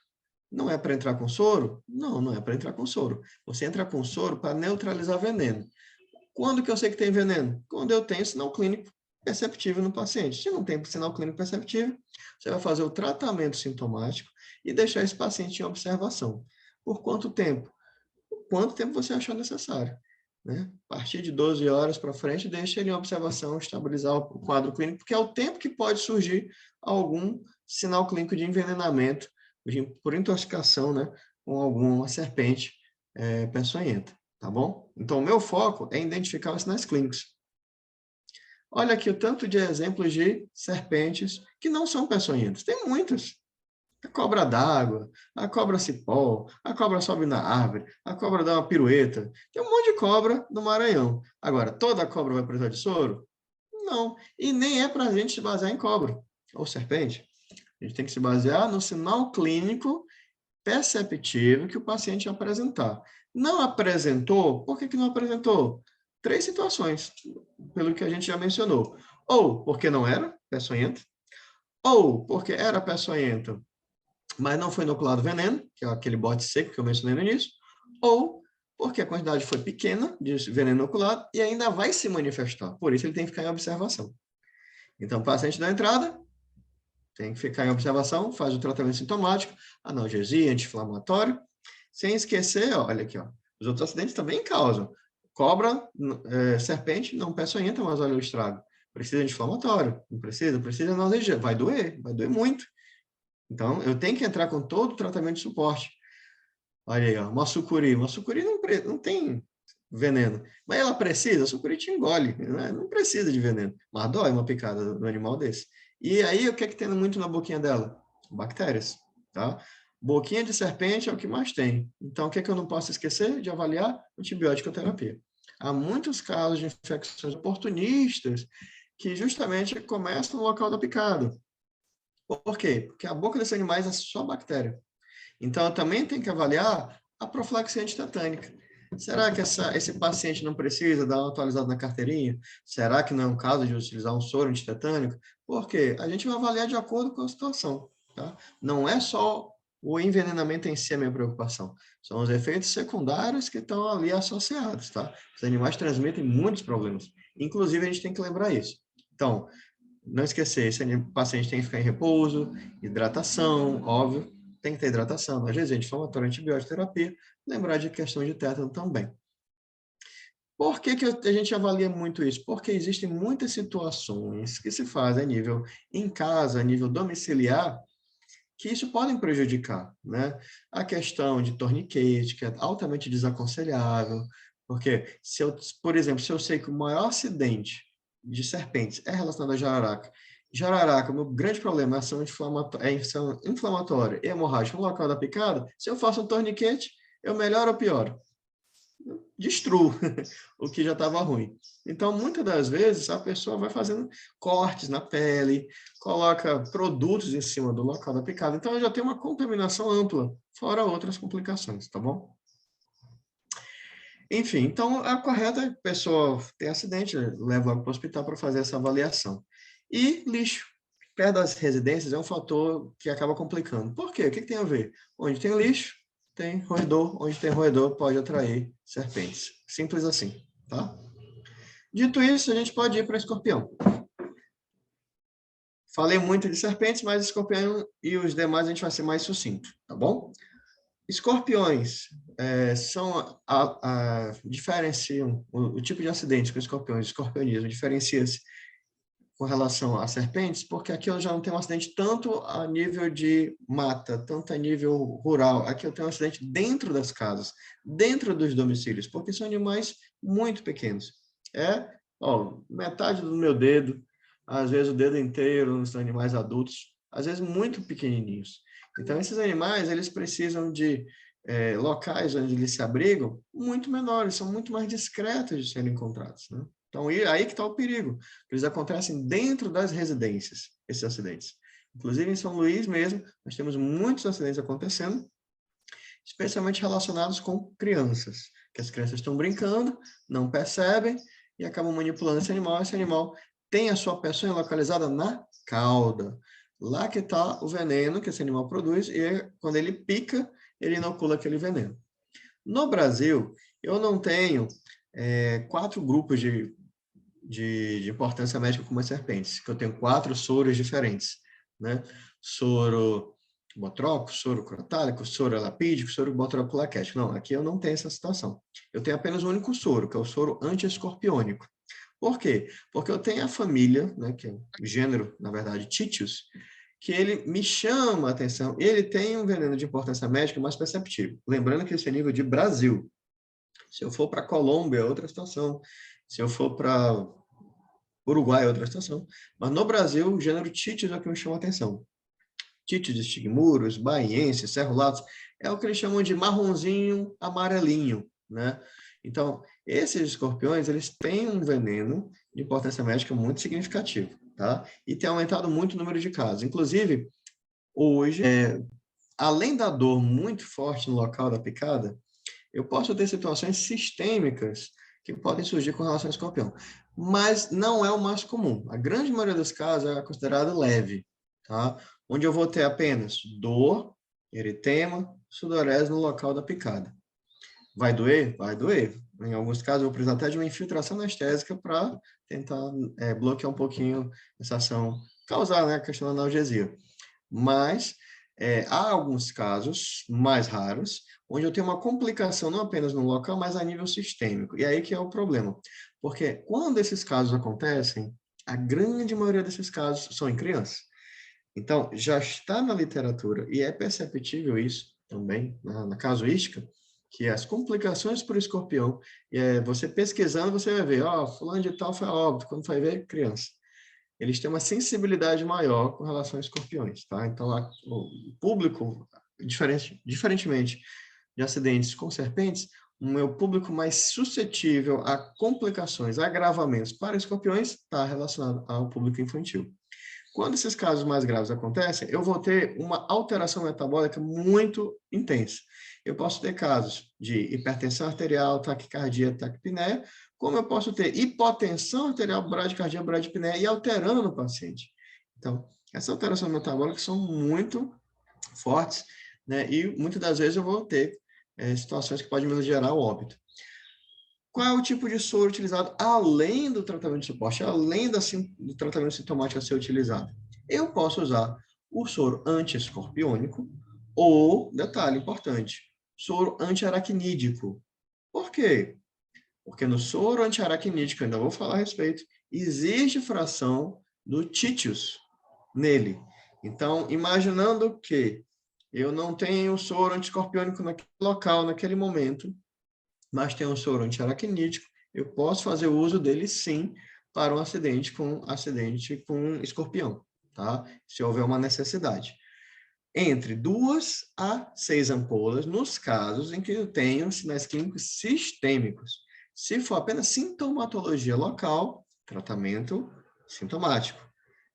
Não é para entrar com soro? Não, não é para entrar com soro. Você entra com soro para neutralizar veneno. Quando que eu sei que tem veneno? Quando eu tenho sinal clínico perceptível no paciente. Se não tem sinal clínico perceptível, você vai fazer o tratamento sintomático e deixar esse paciente em observação. Por quanto tempo? Quanto tempo você achar necessário, né? A partir de 12 horas para frente, deixa ele em observação, estabilizar o quadro clínico, porque é o tempo que pode surgir algum sinal clínico de envenenamento por intoxicação, né, com alguma serpente peçonhenta, tá bom? Então, o meu foco é identificar os sinais clínicos. Olha aqui o tanto de exemplos de serpentes que não são peçonhentas. Tem muitas. A cobra d'água, a cobra cipó, a cobra sobe na árvore, a cobra dá uma pirueta. Tem um monte de cobra no Maranhão. Agora, toda cobra vai precisar de soro? Não. E nem é para a gente se basear em cobra ou serpente. A gente tem que se basear no sinal clínico perceptível que o paciente apresentar. Não apresentou? Por que não apresentou? 3 situações, pelo que a gente já mencionou. Ou porque não era peçonhento, ou porque era peçonhento, mas não foi inoculado veneno, que é aquele bote seco que eu mencionei no início, ou porque a quantidade foi pequena de veneno inoculado e ainda vai se manifestar. Por isso, ele tem que ficar em observação. Então, o paciente da entrada tem que ficar em observação, faz o tratamento sintomático, analgesia, anti-inflamatório, sem esquecer, ó, olha aqui, ó, os outros acidentes também causam. Cobra, serpente, não peçonhenta, mas olha o estrago. Precisa de anti-inflamatório, não precisa? Precisa de analgesia, vai doer muito. Então, eu tenho que entrar com todo o tratamento de suporte. Olha aí, ó, uma sucuri não tem veneno, mas ela precisa, a sucuri te engole, né? Não precisa de veneno, mas dói uma picada no animal desse. E aí, o que é que tem muito na boquinha dela? Bactérias, tá? Boquinha de serpente é o que mais tem. Então, o que é que eu não posso esquecer de avaliar? Antibiótico terapia. Há muitos casos de infecções oportunistas que justamente começam no local da picada. Por quê? Porque a boca desses animais é só bactéria. Então, eu também tenho que avaliar a profilaxia antitetânica. Será que esse paciente não precisa dar uma atualizada na carteirinha? Será que não é um caso de utilizar um soro antitetânico? Por quê? A gente vai avaliar de acordo com a situação. Tá? Não é só o envenenamento em si a minha preocupação. São os efeitos secundários que estão ali associados. Tá? Os animais transmitem muitos problemas. Inclusive, a gente tem que lembrar isso. Então, não esquecer, esse paciente tem que ficar em repouso, hidratação, óbvio, tem que ter hidratação, analgesia, anti-inflamatório, antibiótico, terapia, lembrar de questão de tétano também. Por que a gente avalia muito isso? Porque existem muitas situações que se fazem a nível em casa, a nível domiciliar, que isso podem prejudicar, né? A questão de torniquete, que é altamente desaconselhável, porque, por exemplo, se eu sei que o maior acidente de serpentes é relacionado a jararaca, jararaca, o meu grande problema é ação inflamatória e hemorrágica no local da picada, se eu faço um torniquete, eu melhoro ou pioro? Destruo o que já estava ruim. Então, muitas das vezes, a pessoa vai fazendo cortes na pele, coloca produtos em cima do local da picada. Então, já tem uma contaminação ampla, fora outras complicações, tá bom? Enfim, então, a correta é a pessoa tem acidente, leva logo para o hospital para fazer essa avaliação. E lixo. Perto das residências é um fator que acaba complicando. Por quê? O que tem a ver? Onde tem lixo, tem roedor. Onde tem roedor, pode atrair serpentes. Simples assim, tá? Dito isso, a gente pode ir para escorpião. Falei muito de serpentes, mas escorpião e os demais a gente vai ser mais sucinto, tá bom? Escorpiões diferenciam o tipo de acidente com escorpiões, escorpionismo diferencia-se com relação a serpentes, porque aqui eu já não tenho um acidente tanto a nível de mata, tanto a nível rural. Aqui eu tenho um acidente dentro das casas, dentro dos domicílios, porque são animais muito pequenos. Metade do meu dedo, às vezes o dedo inteiro nos animais adultos, às vezes muito pequenininhos. Então, esses animais, eles precisam de locais onde eles se abrigam muito menores, são muito mais discretos de serem encontrados, né? Então, aí que está o perigo. Eles acontecem dentro das residências, esses acidentes. Inclusive, em São Luís mesmo, nós temos muitos acidentes acontecendo, especialmente relacionados com crianças, que as crianças estão brincando, não percebem e acabam manipulando esse animal. Esse animal tem a sua peçonha localizada na cauda. Lá que está o veneno que esse animal produz e quando ele pica, ele inocula aquele veneno. No Brasil, eu não tenho 4 grupos de importância médica como as serpentes, que eu tenho 4 soros diferentes, né? Soro botrópico, soro crotálico, soro lapídico, soro botrópico laquético. Não, aqui eu não tenho essa situação. Eu tenho apenas um único soro, que é o soro antiescorpiônico. Por quê? Porque eu tenho a família, né, que é o gênero, na verdade, Titius, que ele me chama a atenção. Ele tem um veneno de importância médica mais perceptível. Lembrando que esse é nível de Brasil. Se eu for para Colômbia, é outra situação. Se eu for para Uruguai, é outra situação. Mas no Brasil, o gênero Titius é o que me chama a atenção. Titius estigmuros, baienses, cerulatos, é o que eles chamam de marronzinho amarelinho, né? Então, esses escorpiões, eles têm um veneno de importância médica muito significativo, tá? E tem aumentado muito o número de casos. Inclusive, hoje, além da dor muito forte no local da picada, eu posso ter situações sistêmicas que podem surgir com relação ao escorpião. Mas não é o mais comum. A grande maioria dos casos é considerado leve, tá? Onde eu vou ter apenas dor, eritema, sudorese no local da picada. Vai doer? Vai doer. Em alguns casos, eu vou precisar até de uma infiltração anestésica para tentar bloquear um pouquinho essa ação, causar, né, a questão da analgesia. Mas há alguns casos mais raros, onde eu tenho uma complicação não apenas no local, mas a nível sistêmico. E aí que é o problema. Porque quando esses casos acontecem, a grande maioria desses casos são em crianças. Então, já está na literatura, e é perceptível isso também, na casuística, que as complicações por escorpião, você pesquisando, você vai ver, fulano de tal foi a óbito, quando vai ver, criança. Eles têm uma sensibilidade maior com relação a escorpiões, tá? Então, o público, diferentemente de acidentes com serpentes, o meu público mais suscetível a complicações, agravamentos para escorpiões está relacionado ao público infantil. Quando esses casos mais graves acontecem, eu vou ter uma alteração metabólica muito intensa. Eu posso ter casos de hipertensão arterial, taquicardia, taquipneia, como eu posso ter hipotensão arterial, bradicardia, bradipneia, e alterando no paciente. Então, essas alterações metabólicas são muito fortes, né? E muitas das vezes eu vou ter situações que podem me gerar o óbito. Qual é o tipo de soro utilizado além do tratamento de suporte, além do tratamento sintomático a ser utilizado? Eu posso usar o soro anti-escorpiônico ou, detalhe importante, soro antiaracnídico. Por quê? Porque no soro antiaracnídico, ainda vou falar a respeito, existe fração do títios nele. Então, imaginando que eu não tenho soro anti-escorpiônico naquele local, naquele momento, mas tem um soro antiaracnídico, eu posso fazer uso dele sim para um acidente com escorpião, tá? Se houver uma necessidade. Entre 2 a 6 ampolas, nos casos em que eu tenho sinais clínicos sistêmicos. Se for apenas sintomatologia local, tratamento sintomático.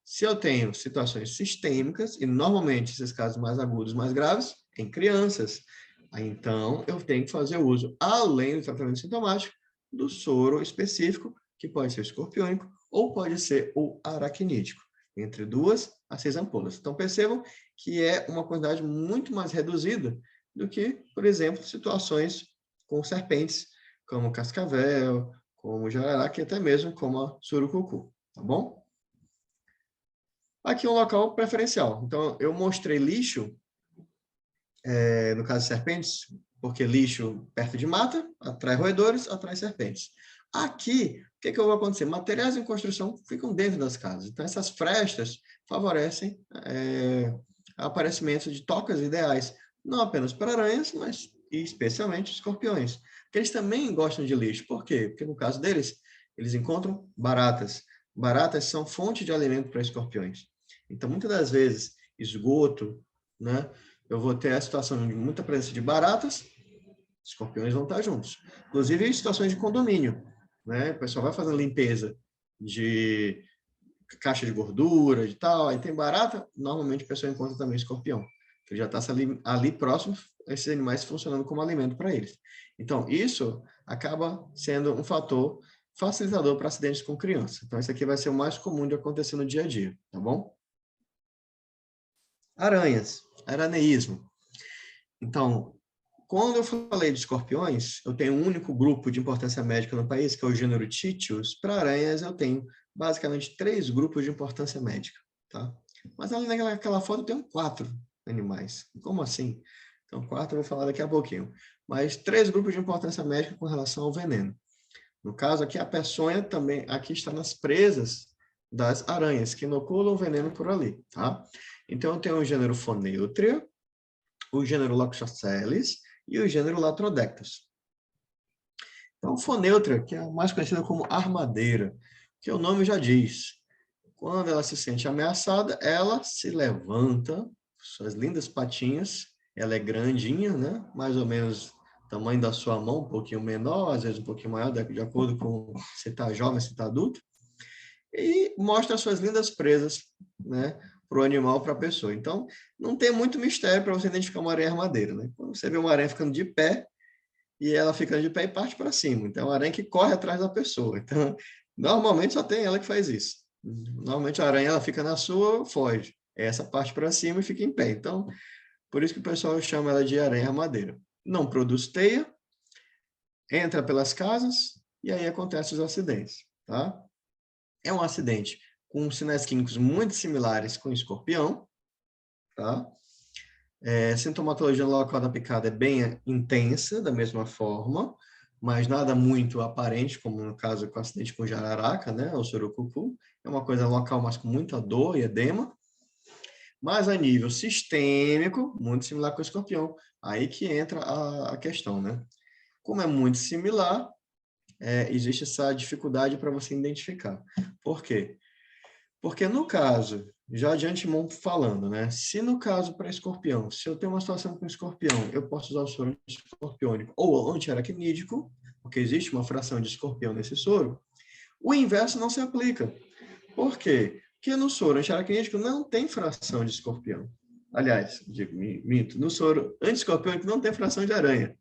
Se eu tenho situações sistêmicas, e normalmente esses casos mais agudos, mais graves, em crianças, então eu tenho que fazer uso, além do tratamento sintomático, do soro específico, que pode ser escorpiônico ou pode ser o aracnídico, entre 2 a 6 ampolas. Então percebam que é uma quantidade muito mais reduzida do que, por exemplo, situações com serpentes, como cascavel, como jararaca e até mesmo como a surucucu, tá bom? Aqui é um local preferencial. Então, eu mostrei lixo, no caso de serpentes, porque lixo perto de mata atrai roedores, atrai serpentes. Aqui, o que vai acontecer? Materiais em construção ficam dentro das casas. Então, essas frestas favorecem aparecimento de tocas ideais, não apenas para aranhas, mas especialmente escorpiões. Porque eles também gostam de lixo. Por quê? Porque no caso deles, eles encontram baratas. Baratas são fonte de alimento para escorpiões. Então, muitas das vezes, esgoto, né? Eu vou ter a situação de muita presença de baratas, escorpiões vão estar juntos. Inclusive em situações de condomínio, né? O pessoal vai fazendo limpeza de caixa de gordura, de tal, aí tem barata, normalmente o pessoal encontra também escorpião, que já está ali próximo, esses animais funcionando como alimento para eles. Então, isso acaba sendo um fator facilitador para acidentes com criança. Então, isso aqui vai ser o mais comum de acontecer no dia a dia, tá bom? Aranhas, araneísmo. Então, quando eu falei de escorpiões, eu tenho um único grupo de importância médica no país, que é o gênero Titius. Para aranhas, eu tenho basicamente 3 grupos de importância médica, tá? Mas ali naquela foto eu tenho 4 animais. Como assim? Então, 4 eu vou falar daqui a pouquinho. Mas 3 grupos de importância médica com relação ao veneno. No caso aqui, a peçonha também aqui está nas presas das aranhas, que inoculam o veneno por ali, tá? Então, eu tenho o gênero Phoneutria, o gênero Loxoceles e o gênero Latrodectus. Então, Phoneutria, que é mais conhecida como armadeira, que o nome já diz. Quando ela se sente ameaçada, ela se levanta, suas lindas patinhas, ela é grandinha, né? Mais ou menos tamanho da sua mão, um pouquinho menor, às vezes um pouquinho maior, de acordo com se está jovem, se está adulto, e mostra suas lindas presas, né? Para o animal, para a pessoa. Então, não tem muito mistério para você identificar uma aranha armadeira, né? Quando você vê uma aranha ficando de pé, e ela fica de pé e parte para cima. Então, é uma aranha que corre atrás da pessoa. Então, normalmente só tem ela que faz isso. Normalmente a aranha ela fica na sua, foge. Essa parte para cima e fica em pé. Então, por isso que o pessoal chama ela de aranha armadeira. Não produz teia, entra pelas casas e aí acontecem os acidentes, tá? É um acidente com sinais clínicos muito similares com escorpião, tá? Sintomatologia no local da picada é bem intensa, da mesma forma, mas nada muito aparente, como no caso com o acidente com jararaca, né, o surucucu. É uma coisa local, mas com muita dor e edema. Mas a nível sistêmico, muito similar com o escorpião. Aí que entra a questão, né? Como é muito similar, existe essa dificuldade para você identificar. Por quê? Porque no caso, já de antemão falando, né? Se no caso para escorpião, se eu tenho uma situação com escorpião, eu posso usar o soro anti-escorpiônico ou antiaracnídeo, porque existe uma fração de escorpião nesse soro, o inverso não se aplica. Por quê? Porque no soro antiaracnídeo não tem fração de escorpião. Aliás, minto, no soro anti-escorpiônico não tem fração de aranha.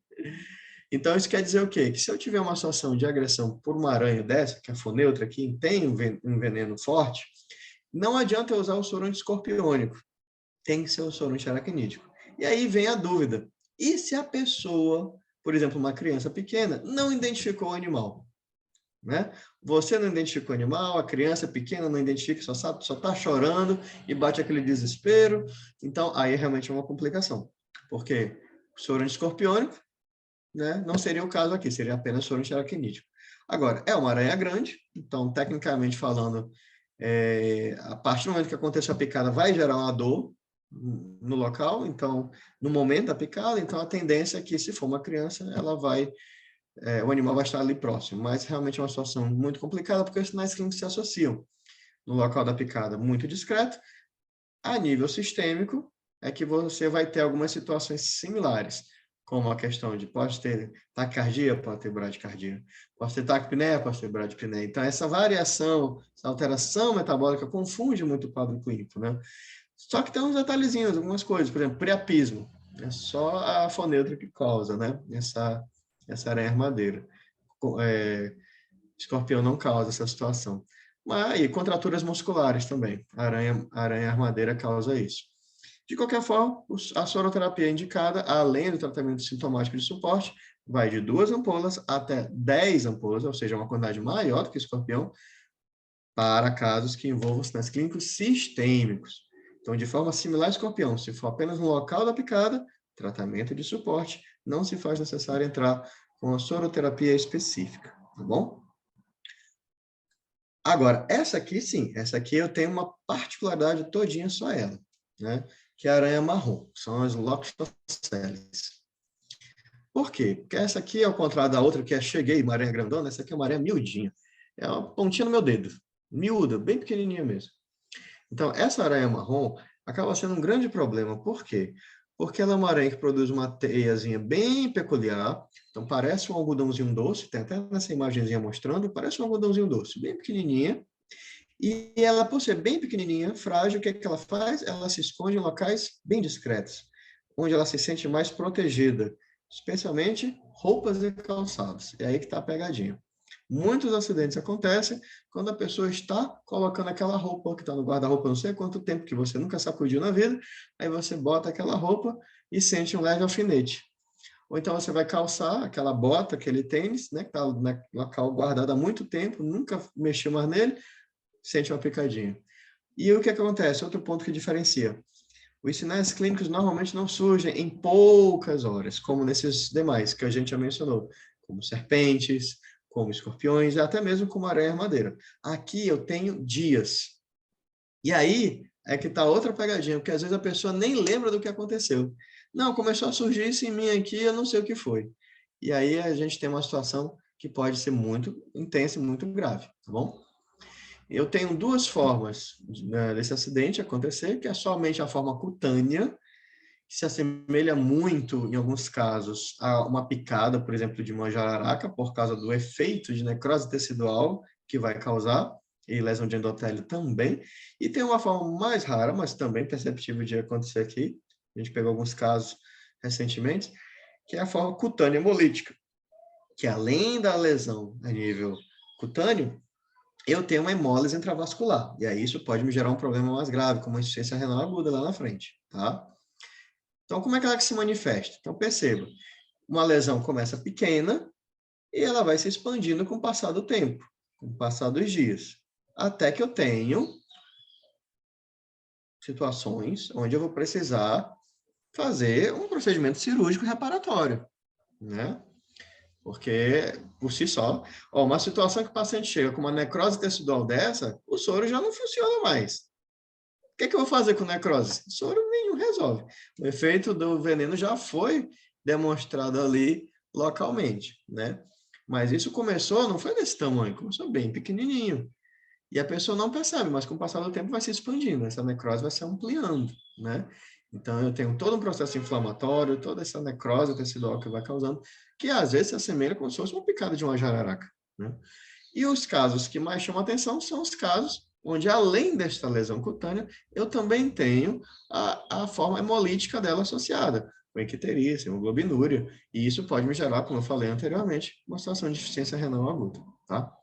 Então, isso quer dizer o quê? Que se eu tiver uma situação de agressão por uma aranha dessa, que é a foneutra, que tem um veneno forte, não adianta eu usar o soro anti-escorpiônico. Tem que ser o soro antiaracnídeo. E aí vem a dúvida. E se a pessoa, por exemplo, uma criança pequena, não identificou o animal? Né? Você não identificou o animal, a criança pequena não identifica, só está chorando e bate aquele desespero. Então, aí realmente é uma complicação. Porque o soro anti-escorpiônico, né, não seria o caso aqui, seria apenas soro antiaracnídeo. Agora, é uma aranha grande, então, tecnicamente falando, a partir do momento que aconteceu a picada, vai gerar uma dor no local, então, no momento da picada, então a tendência é que, se for uma criança, o animal vai estar ali próximo, mas realmente é uma situação muito complicada, porque os sinais clínicos se associam no local da picada muito discreto. A nível sistêmico, é que você vai ter algumas situações similares, como a questão de pode ter taquicardia, pode ter bradicardia, pode ter taquipneia, pode ter bradipneia. Então, essa variação, essa alteração metabólica confunde muito o quadro clínico, né? Só que tem uns detalhezinhos, algumas coisas, por exemplo, priapismo, é só a foneutra que causa, né? Essa aranha armadeira. Escorpião não causa essa situação. Mas e contraturas musculares também. A aranha armadeira causa isso. De qualquer forma, a soroterapia indicada, além do tratamento sintomático de suporte, vai de 2 ampolas até 10 ampolas, ou seja, uma quantidade maior do que o escorpião, para casos que envolvam sinais clínicos sistêmicos. Então, de forma similar ao escorpião, se for apenas no local da picada, tratamento de suporte, não se faz necessário entrar com a soroterapia específica, tá bom? Agora, essa aqui, sim, essa aqui eu tenho uma particularidade todinha só ela, né? Que é a aranha marrom, são as Loxosceles. Por quê? Porque essa aqui, ao contrário da outra, que é cheguei, uma aranha grandona, essa aqui é uma aranha miudinha. É uma pontinha no meu dedo, miúda, bem pequenininha mesmo. Então, essa aranha marrom acaba sendo um grande problema. Por quê? Porque ela é uma aranha que produz uma teiazinha bem peculiar. Então, parece um algodãozinho doce. Tem até nessa imagenzinha mostrando. Parece um algodãozinho doce, bem pequenininha. E ela, por ser bem pequenininha, frágil, o que é que ela faz? Ela se esconde em locais bem discretos, onde ela se sente mais protegida, especialmente roupas e calçados. É aí que está a pegadinha. Muitos acidentes acontecem quando a pessoa está colocando aquela roupa que está no guarda-roupa não sei quanto tempo, que você nunca sacudiu na vida, aí você bota aquela roupa e sente um leve alfinete. Ou então você vai calçar aquela bota, aquele tênis, né, que está no local guardado há muito tempo, nunca mexeu mais nele, sente uma picadinha. E o que acontece? Outro ponto que diferencia. Os sinais clínicos normalmente não surgem em poucas horas, como nesses demais que a gente já mencionou, como serpentes, como escorpiões, e até mesmo como aranha-armadeira. Aqui eu tenho dias. E aí é que está outra pegadinha, porque às vezes a pessoa nem lembra do que aconteceu. Não, começou a surgir isso em mim aqui, eu não sei o que foi. E aí a gente tem uma situação que pode ser muito intensa e muito grave, tá bom? Eu tenho duas formas desse acidente acontecer, que é somente a forma cutânea, que se assemelha muito, em alguns casos, a uma picada, por exemplo, de uma jararaca, por causa do efeito de necrose tecidual que vai causar, e lesão de endotélio também. E tem uma forma mais rara, mas também perceptível de acontecer aqui, a gente pegou alguns casos recentemente, que é a forma cutânea hemolítica, que além da lesão a nível cutâneo, eu tenho uma hemólise intravascular. E aí isso pode me gerar um problema mais grave, como uma insuficiência renal aguda lá na frente, tá? Então, como é que ela se manifesta? Então, perceba, uma lesão começa pequena, e ela vai se expandindo com o passar do tempo, com o passar dos dias, até que eu tenho situações onde eu vou precisar fazer um procedimento cirúrgico reparatório, né? Porque, por si só, uma situação que o paciente chega com uma necrose tecidual dessa, o soro já não funciona mais. O que é que eu vou fazer com necrose? Soro nenhum resolve. O efeito do veneno já foi demonstrado ali localmente, né? Mas isso começou, não foi desse tamanho, começou bem pequenininho. E a pessoa não percebe, mas com o passar do tempo vai se expandindo, essa necrose vai se ampliando, né? Então, eu tenho todo um processo inflamatório, toda essa necrose tecidual que vai causando, que às vezes se assemelha como se fosse uma picada de uma jararaca, né? E os casos que mais chamam atenção são os casos onde, além desta lesão cutânea, eu também tenho a forma hemolítica dela associada, com icterícia, hemoglobinúria, e isso pode me gerar, como eu falei anteriormente, uma situação de deficiência renal aguda, tá?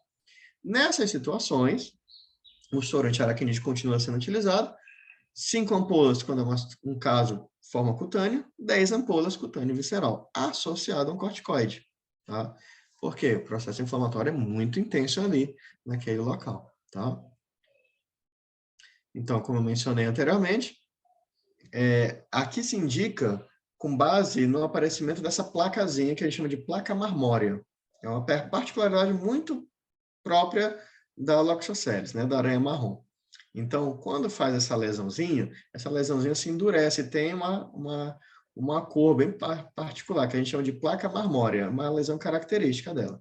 Nessas situações, o soro antiaracnídeo continua sendo utilizado, 5 ampolas quando é um caso forma cutânea, 10 ampolas cutânea visceral, associado a um corticoide, tá? Porque o processo inflamatório é muito intenso ali, naquele local, tá? Então, como eu mencionei anteriormente, aqui se indica com base no aparecimento dessa placazinha que a gente chama de placa marmórea. É uma particularidade muito própria da Loxosceles, né, da aranha marrom. Então, quando faz essa lesãozinha se endurece, tem uma cor bem particular, que a gente chama de placa marmórea, uma lesão característica dela.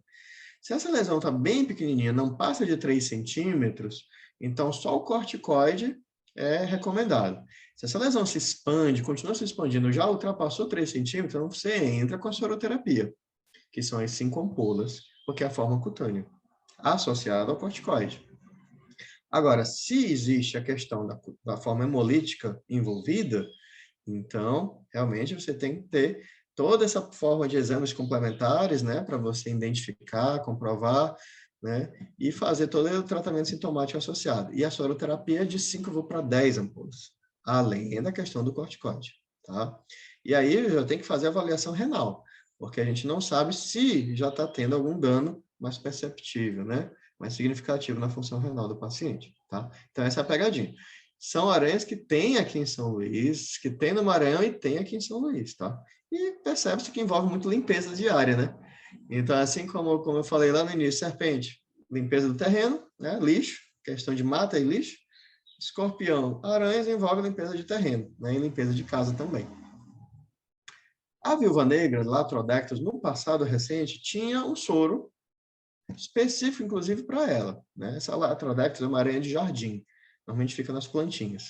Se essa lesão está bem pequenininha, não passa de 3 centímetros, então só o corticoide é recomendado. Se essa lesão se expande, continua se expandindo, já ultrapassou 3 centímetros, então você entra com a soroterapia, que são as 5 ampolas, porque é a forma cutânea, associada ao corticoide. Agora, se existe a questão da forma hemolítica envolvida, então, realmente, você tem que ter toda essa forma de exames complementares, né, para você identificar, comprovar, né, e fazer todo o tratamento sintomático associado. E a soroterapia é de 5 vou para 10 ampolas, além da questão do corticoide, tá? E aí já tem que fazer a avaliação renal, porque a gente não sabe se já está tendo algum dano mais perceptível, né, mais significativo na função renal do paciente, tá? Então, essa é a pegadinha. São aranhas que tem aqui em São Luís, que tem no Maranhão e tem aqui em São Luís, tá? E percebe-se que envolve muito limpeza diária, né? Então, assim como eu falei lá no início, serpente, limpeza do terreno, né? Lixo, questão de mata e lixo. Escorpião, aranhas envolve limpeza de terreno, né? E limpeza de casa também. A viúva negra, Latrodactylus, no passado recente, tinha um soro específico, inclusive, para ela, né? Essa Latrodactylus é uma aranha de jardim, normalmente fica nas plantinhas.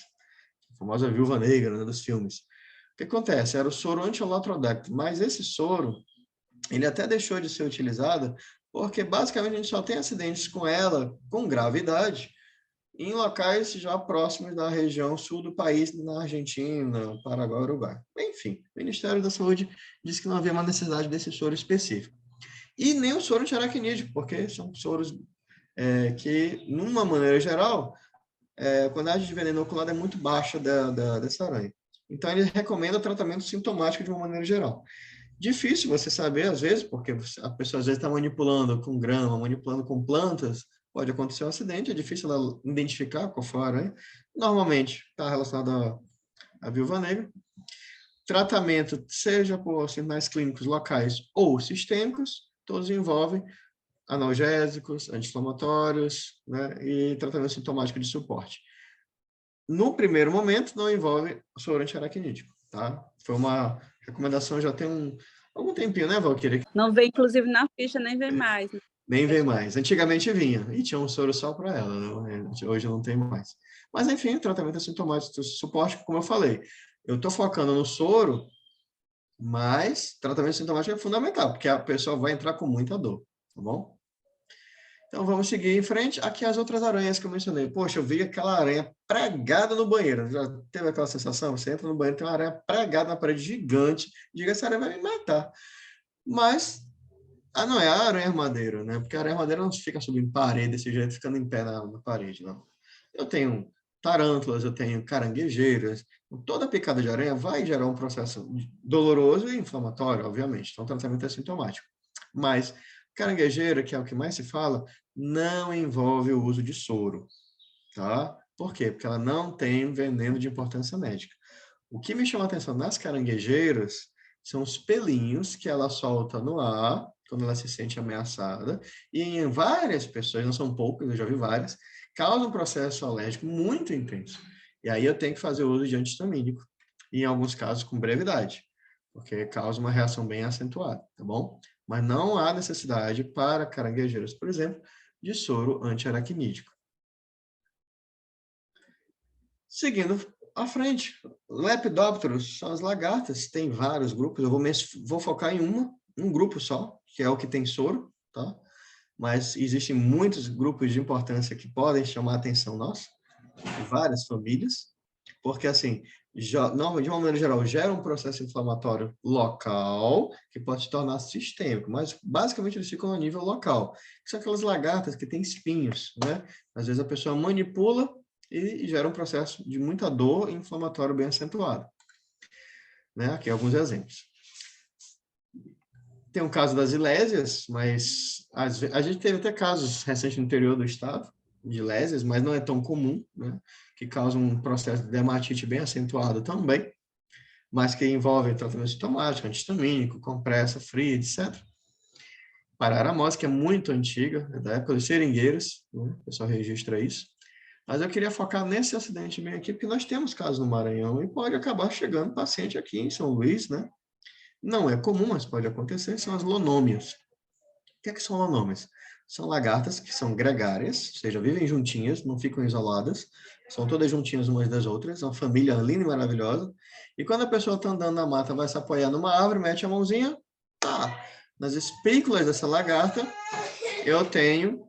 A famosa viúva negra, né, dos filmes. O que acontece? Era o soro anti-Latrodactyl, mas esse soro, ele até deixou de ser utilizado porque, basicamente, a gente só tem acidentes com ela, com gravidade, em locais já próximos da região sul do país, na Argentina, Paraguai, Uruguai. Enfim, o Ministério da Saúde disse que não havia uma necessidade desse soro específico. E nem o soro antiaracnídeo, porque são soros que, numa maneira geral, a quantidade de veneno inoculado é muito baixa dessa aranha. Então, ele recomenda tratamento sintomático de uma maneira geral. Difícil você saber, às vezes, porque a pessoa às vezes está manipulando com grama, manipulando com plantas, pode acontecer um acidente, é difícil ela identificar qual foi a aranha. Normalmente, está relacionado à viúva negra. Tratamento, seja por sinais clínicos locais ou sistêmicos, todos envolvem analgésicos, anti-inflamatórios, né, e tratamento sintomático de suporte. No primeiro momento, não envolve soro antiaracnídico, tá? Foi uma recomendação já tem algum tempinho, né, Valquíria? Não vem, inclusive, na ficha, nem vem mais. Né? Nem vem mais. Antigamente vinha, e tinha um soro só para ela, né? Hoje não tem mais. Mas, enfim, tratamento assintomático, suporte, como eu falei, eu estou focando no soro, mas tratamento sintomático é fundamental, porque a pessoa vai entrar com muita dor, tá bom? Então, vamos seguir em frente. Aqui as outras aranhas que eu mencionei. Poxa, eu vi aquela aranha pregada no banheiro. Já teve aquela sensação? Você entra no banheiro, tem uma aranha pregada na parede gigante. Diga, essa aranha vai me matar. Mas, não é a aranha armadeira, né? Porque a aranha armadeira não fica subindo parede desse jeito, ficando em pé na parede, não. Eu tenho tarântulas, eu tenho caranguejeiras. Toda picada de aranha vai gerar um processo doloroso e inflamatório, obviamente. Então, o tratamento é sintomático. Mas Caranguejeira, que é o que mais se fala, não envolve o uso de soro, tá? Por quê? Porque ela não tem veneno de importância médica. O que me chama a atenção nas caranguejeiras são os pelinhos que ela solta no ar quando ela se sente ameaçada, e em várias pessoas, não são poucas, eu já vi várias, causa um processo alérgico muito intenso. E aí eu tenho que fazer uso de anti-histamínico, e em alguns casos com brevidade, porque causa uma reação bem acentuada, tá bom? Mas não há necessidade para caranguejeiras, por exemplo, de soro antiaracnídeo. Seguindo à frente, Lepidópteros são as lagartas, tem vários grupos, eu vou focar em um grupo só, que é o que tem soro, tá? Mas existem muitos grupos de importância que podem chamar a atenção nossa, várias famílias, porque assim, não, de uma maneira geral, gera um processo inflamatório local que pode se tornar sistêmico, mas basicamente eles ficam a nível local. São aquelas lagartas que têm espinhos, né? Às vezes a pessoa manipula e gera um processo de muita dor inflamatório bem acentuado. Né? Aqui alguns exemplos. Tem o caso das ilésias, mas a gente teve até casos recentes no interior do estado de ilésias, mas não é tão comum, né? Que causam um processo de dermatite bem acentuado também, mas que envolvem tratamento sintomático, antihistamínico, compressa, fria, etc. Pararamose, que é muito antiga, é da época dos seringueiros, né? O pessoal registra isso. Mas eu queria focar nesse acidente bem aqui, porque nós temos casos no Maranhão e pode acabar chegando paciente aqui em São Luís, né? Não é comum, mas pode acontecer, são as lonômias. O que são lonômias? São lagartas que são gregárias, ou seja, vivem juntinhas, não ficam isoladas, são todas juntinhas umas das outras, uma família linda e maravilhosa. E quando a pessoa está andando na mata, vai se apoiar numa árvore, mete a mãozinha, tá. Nas espículas dessa lagarta, eu tenho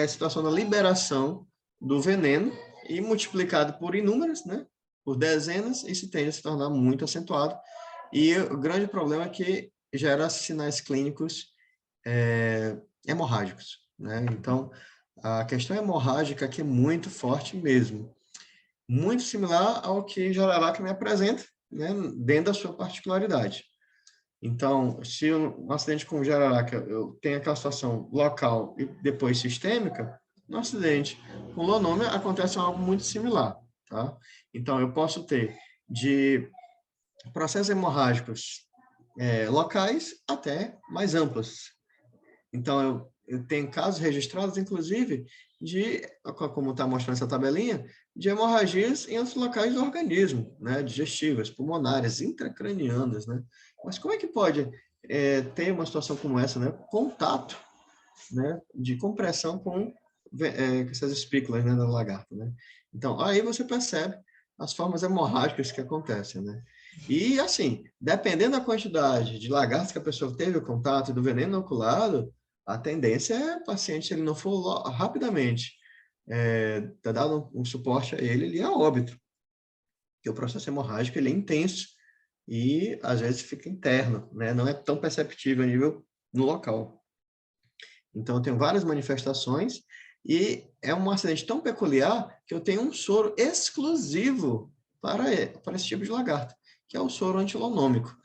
situação da liberação do veneno e multiplicado por inúmeras, né? Por dezenas, isso tende a se tornar muito acentuado. E o grande problema é que gera sinais clínicos hemorrágicos, né? Então, a questão hemorrágica aqui é muito forte mesmo. Muito similar ao que Jararaca me apresenta, né? Dentro da sua particularidade. Então, se um acidente com jararaca eu tenho aquela situação local e depois sistêmica, no acidente com lonômia acontece algo muito similar, tá? Então, eu posso ter de processos hemorrágicos locais até mais amplos. Então, eu tenho casos registrados, inclusive, como está mostrando essa tabelinha, de hemorragias em outros locais do organismo, né? Digestivas, pulmonares, intracranianas, né? Mas como é que pode ter uma situação como essa, né? Contato, né? De compressão com essas espículas, né? Da lagarta, né? Então, aí você percebe as formas hemorrágicas que acontecem, né? E, assim, dependendo da quantidade de lagartas que a pessoa teve o contato e do veneno inoculado, a tendência é o paciente, se ele não for rapidamente dado um suporte a ele, ele é óbito. Porque o processo hemorrágico ele é intenso e, às vezes, fica interno, né? Não é tão perceptível a nível no local. Então, eu tenho várias manifestações e é um acidente tão peculiar que eu tenho um soro exclusivo para esse tipo de lagarta, que é o soro antilonômico.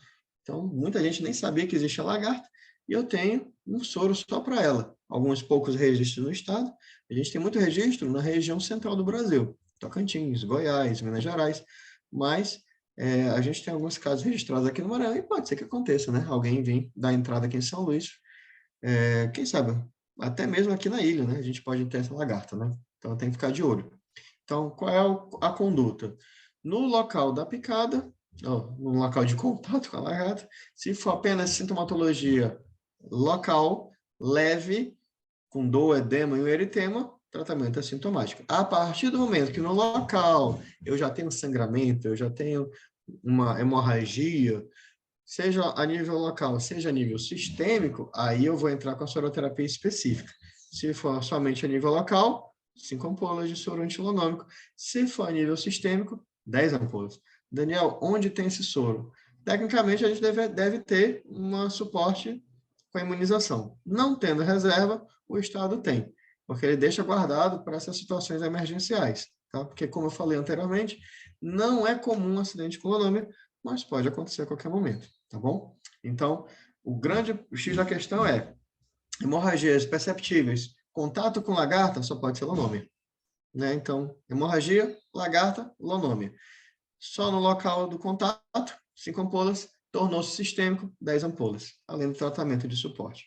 Então, muita gente nem sabia que existia lagarta e eu tenho um soro só para ela. Alguns poucos registros no estado. A gente tem muito registro na região central do Brasil, Tocantins, Goiás, Minas Gerais, mas a gente tem alguns casos registrados aqui no Maranhão e pode ser que aconteça, né? Alguém vir dar entrada aqui em São Luís, quem sabe, até mesmo aqui na ilha, né? A gente pode ter essa lagarta, né? Então tem que ficar de olho. Então, qual é a conduta? No local da picada, no local de contato com a lagarta, se for apenas sintomatologia local, leve, com dor, edema e um eritema, tratamento assintomático. A partir do momento que no local eu já tenho sangramento, eu já tenho uma hemorragia, seja a nível local, seja a nível sistêmico, aí eu vou entrar com a soroterapia específica. Se for somente a nível local, 5 ampolas de soro antilonômico. Se for a nível sistêmico, 10 ampolas. Daniel, onde tem esse soro? Tecnicamente, a gente deve ter um suporte com a imunização. Não tendo reserva, o Estado tem, porque ele deixa guardado para essas situações emergenciais. Tá? Porque, como eu falei anteriormente, não é comum um acidente com lonômia, mas pode acontecer a qualquer momento, tá bom? Então, o X da questão é, Hemorragias perceptíveis. Contato com lagarta só pode ser lonômia, né? Então, hemorragia, lagarta, lonômia. Só no local do contato, 5 ampolas, tornou-se sistêmico, 10 ampolas, além do tratamento de suporte.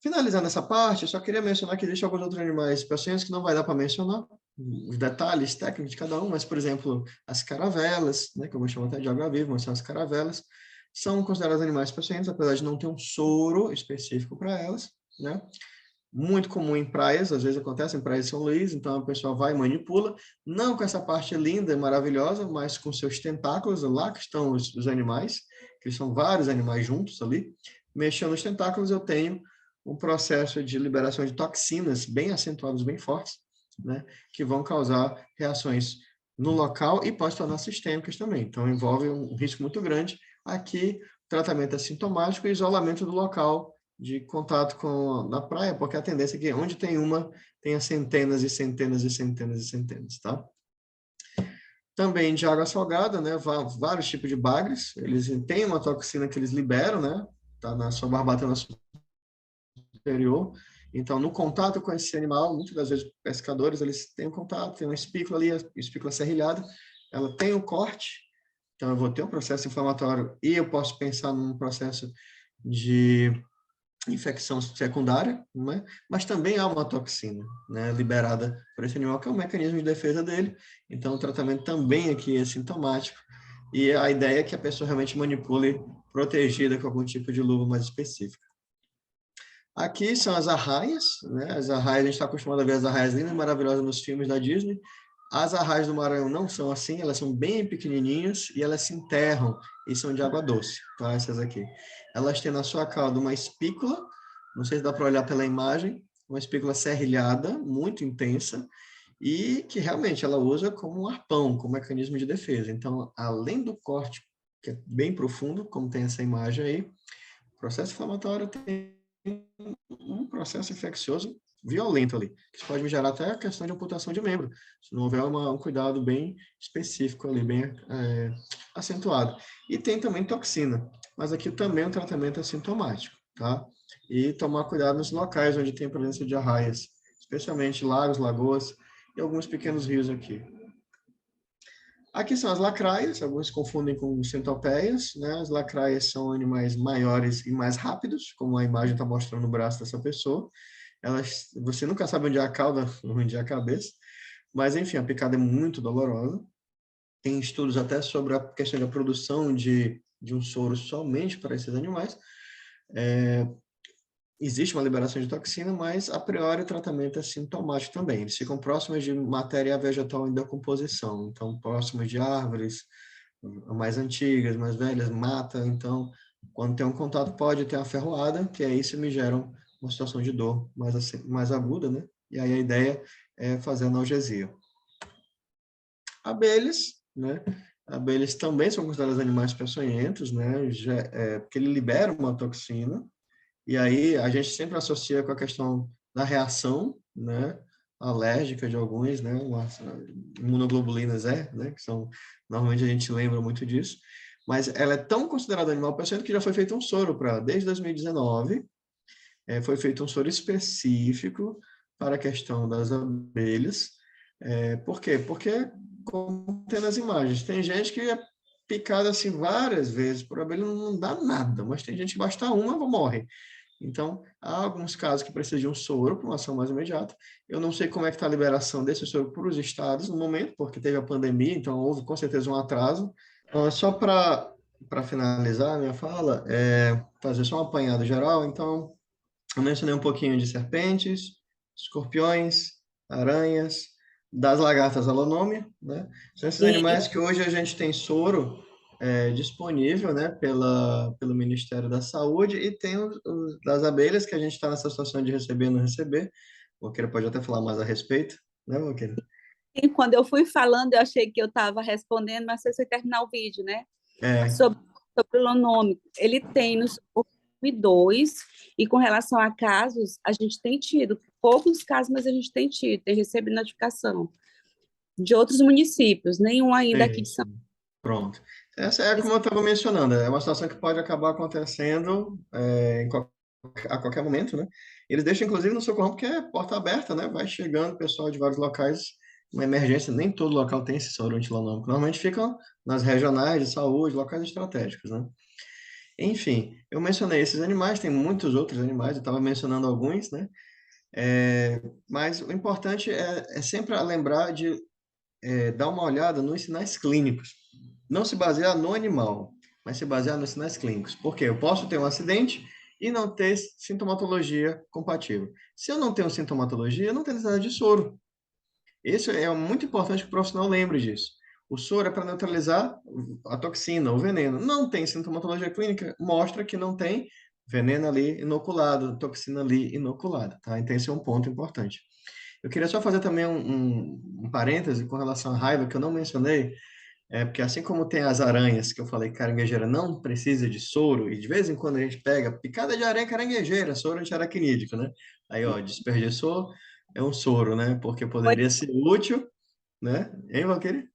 Finalizando essa parte, eu só queria mencionar que existem alguns outros animais pacientes que não vai dar para mencionar os detalhes técnicos de cada um, mas, por exemplo, as caravelas, né, que eu vou chamar até de água-viva, mas são as caravelas, são consideradas animais pacientes, apesar de não ter um soro específico para elas, né? Muito comum em praias, às vezes acontece em praias de São Luís, então a pessoa vai e manipula, não com essa parte linda e maravilhosa, mas com seus tentáculos, lá que estão os animais, que são vários animais juntos ali, mexendo nos tentáculos eu tenho um processo de liberação de toxinas bem acentuados, bem fortes, né, que vão causar reações no local e pode tornar sistêmicas também. Então, envolve um risco muito grande. Aqui, tratamento assintomático e isolamento do local de contato com na praia, porque a tendência é que onde tem uma, tenha centenas e centenas e centenas e centenas, tá? Também de água salgada, né? Vários tipos de bagres, eles têm uma toxina que eles liberam, né? Tá na sua barbatana superior. Então, no contato com esse animal, muitas das vezes pescadores, eles têm um contato, tem uma espícula ali, a espícula serrilhada, ela tem o corte, então eu vou ter um processo inflamatório e eu posso pensar num processo de infecção secundária, né? Mas também há uma toxina, né, liberada por esse animal, que é um mecanismo de defesa dele. Então, o tratamento também aqui é sintomático. E a ideia é que a pessoa realmente manipule protegida com algum tipo de luva mais específica. Aqui são as arraias, né? As arraias, a gente está acostumado a ver as arraias lindas e maravilhosas nos filmes da Disney. As arraias do Maranhão não são assim, elas são bem pequenininhas e elas se enterram e são de água doce, tá? Essas aqui. Elas têm na sua cauda uma espícula, não sei se dá para olhar pela imagem, uma espícula serrilhada, muito intensa, e que realmente ela usa como um arpão, como mecanismo de defesa. Então, além do corte, que é bem profundo, como tem essa imagem aí, o processo inflamatório tem um processo infeccioso violento ali, que pode gerar até a questão de amputação de membro, se não houver um cuidado bem específico ali, bem acentuado. E tem também toxina, mas aqui também o tratamento é sintomático, tá? E tomar cuidado nos locais onde tem presença de arraias, especialmente lagos, lagoas e alguns pequenos rios aqui. Aqui são as lacraias, alguns confundem com centopeias, né? As lacraias são animais maiores e mais rápidos, como a imagem está mostrando no braço dessa pessoa. Você nunca sabe onde é a cauda, onde é a cabeça, mas enfim, a picada é muito dolorosa. Tem estudos até sobre a questão da produção de um soro somente para esses animais. Existe uma liberação de toxina, mas a priori o tratamento é sintomático também. Eles ficam próximos de matéria vegetal em decomposição, então próximos de árvores mais antigas, mais velhas, mata. Então, quando tem um contato, pode ter uma ferroada, que aí isso me gera uma situação de dor mais aguda, né? E aí a ideia é fazer analgesia. Abelhas, né? Abelhas também são consideradas animais peçonhentos, né? Porque ele libera uma toxina, e aí a gente sempre associa com a questão da reação, né, alérgica de alguns, né, imunoglobulinas né, que são, normalmente a gente lembra muito disso, mas ela é tão considerada animal paciente que já foi feito um soro para, desde 2019, foi feito um soro específico para a questão das abelhas. Por quê? Porque, como tem nas imagens, tem gente que é picada assim várias vezes por abelha, não dá nada, mas tem gente que basta uma, morre. Então, há alguns casos que precisam de um soro para uma ação mais imediata. Eu não sei como é que está a liberação desse soro para os estados no momento, porque teve a pandemia, então houve com certeza um atraso. Só para finalizar a minha fala, fazer só um apanhado geral. Então, eu mencionei um pouquinho de serpentes, escorpiões, aranhas, das lagartas alonômia, né? São esses E animais que hoje a gente tem soro disponível, né, pelo Ministério da Saúde, e tem os das abelhas, que a gente está nessa situação de receber e não receber. O Boqueira pode até falar mais a respeito, né, Boqueira? quando eu fui falando, eu achei que eu estava respondendo, mas você terminar o vídeo, né? É, Sobre, sobre o lonômico. Ele tem no socorro 2, e com relação a casos, a gente tem tido, poucos casos, mas a gente tem tido, tem recebido notificação de outros municípios, nenhum ainda aqui de isso. São Pronto. Essa é como eu estava mencionando, é uma situação que pode acabar acontecendo em qualquer a qualquer momento, né? Eles deixam, inclusive, no socorrão, porque é porta aberta, né? Vai chegando pessoal de vários locais, uma emergência, nem todo local tem esse soro antilanômico. Normalmente ficam nas regionais de saúde, locais estratégicos, né? Enfim, eu mencionei esses animais, tem muitos outros animais, eu estava mencionando alguns, né? Mas o importante é sempre lembrar de dar uma olhada nos sinais clínicos. Não se basear no animal, mas se basear nos sinais clínicos. Porque eu posso ter um acidente e não ter sintomatologia compatível. Se eu não tenho sintomatologia, eu não tenho necessidade de soro. Isso é muito importante que o profissional lembre disso. O soro é para neutralizar a toxina, o veneno. Não tem sintomatologia clínica, mostra que não tem veneno ali inoculado, toxina ali inoculada, tá? Então esse é um ponto importante. Eu queria só fazer também um parêntese com relação à raiva, que eu não mencionei, porque assim como tem as aranhas, que eu falei que caranguejeira não precisa de soro, e de vez em quando a gente pega picada de aranha caranguejeira, soro antiaracnídico, né? Aí, ó, desperdiçou, é um soro, né? Porque poderia ser útil, né? Hein, Valquíria?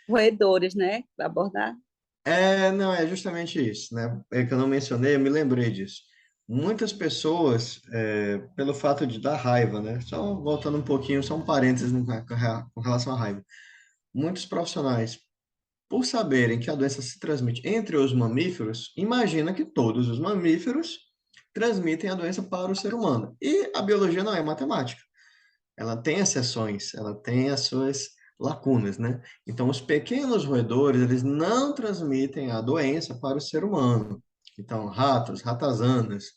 Roedores, né? Para abordar. Não, é justamente isso, né? É que eu não mencionei, eu me lembrei disso. Muitas pessoas, pelo fato de dar raiva, né? Só voltando um pouquinho, só um parênteses com relação à raiva. Muitos profissionais, por saberem que a doença se transmite entre os mamíferos, imagina que todos os mamíferos transmitem a doença para o ser humano. E a biologia não é matemática. Ela tem exceções, ela tem as suas lacunas, né? Então, os pequenos roedores, eles não transmitem a doença para o ser humano. Então, ratos, ratazanas,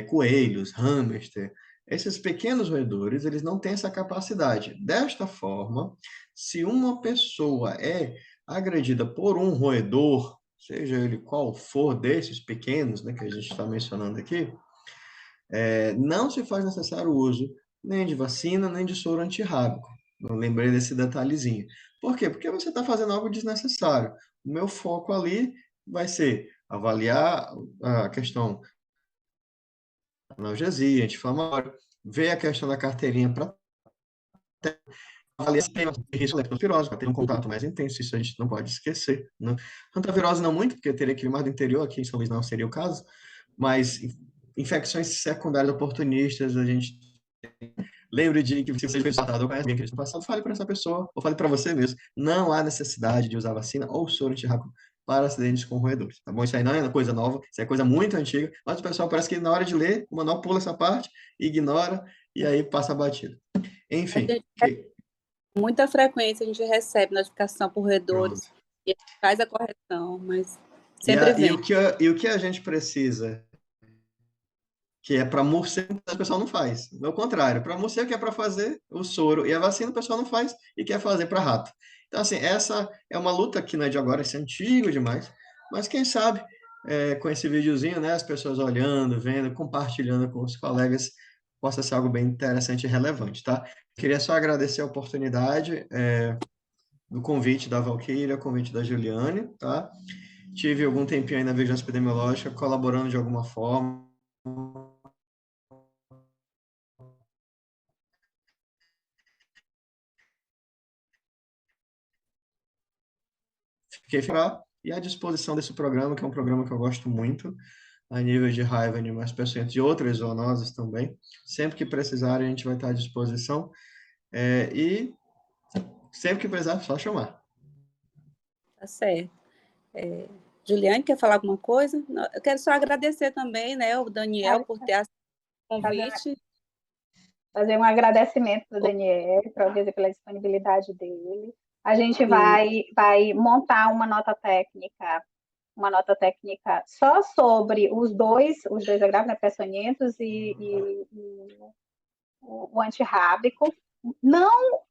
coelhos, hamster, esses pequenos roedores, eles não têm essa capacidade. Desta forma, se uma pessoa é agredida por um roedor, seja ele qual for desses pequenos, né, que a gente está mencionando aqui, não se faz necessário o uso nem de vacina, nem de soro antirrábico. Eu lembrei desse detalhezinho. Por quê? Porque você está fazendo algo desnecessário. O meu foco ali vai ser avaliar a questão da analgesia, anti-inflamatório, ver a questão da carteirinha para avaliar se tem risco de leptospirose, para ter um contato mais intenso, isso a gente não pode esquecer. Né? Hantavirose não muito, porque teria clima do interior, aqui em São Luís não seria o caso, mas infecções secundárias oportunistas, a gente lembre de que se você foi tratado ou conhece alguém que no passado, fale para essa pessoa, ou fale para você mesmo. Não há necessidade de usar vacina ou soro antirrábico para acidentes com roedores, tá bom? Isso aí não é coisa nova, isso é coisa muito antiga, mas o pessoal parece que na hora de ler, o manual pula essa parte, ignora e aí passa batido. A Enfim, gente, com muita frequência a gente recebe notificação por pronto. roedores e a gente faz a correção, mas E, sempre e, vem. o que a gente precisa, que é para morcego, o pessoal não faz. É o contrário, para morcego que é para fazer o soro e a vacina, o pessoal não faz e quer fazer para rato. Então, assim, essa é uma luta que não é de agora, isso é antigo demais, mas quem sabe, com esse videozinho, né, as pessoas olhando, vendo, compartilhando com os colegas, possa ser algo bem interessante e relevante, tá? Queria só agradecer a oportunidade, do convite da Valquíria, convite da Juliane, tá? Tive algum tempinho aí na vigilância epidemiológica, colaborando de alguma forma. Fiquei e à disposição desse programa, que é um programa que eu gosto muito, a nível de raiva, animais peçonhentos e outras zoonoses também. Sempre que precisarem, a gente vai estar à disposição. E sempre que precisar, só chamar. Tá certo. Juliane, quer falar alguma coisa? Eu quero só agradecer também, né, o Daniel por ter aceito o Fazer, convite. fazer um agradecimento para o Daniel, para pela disponibilidade dele. A gente Sim. vai montar uma nota técnica só sobre os dois agravos, né, peçonhentos e o antirrábico, não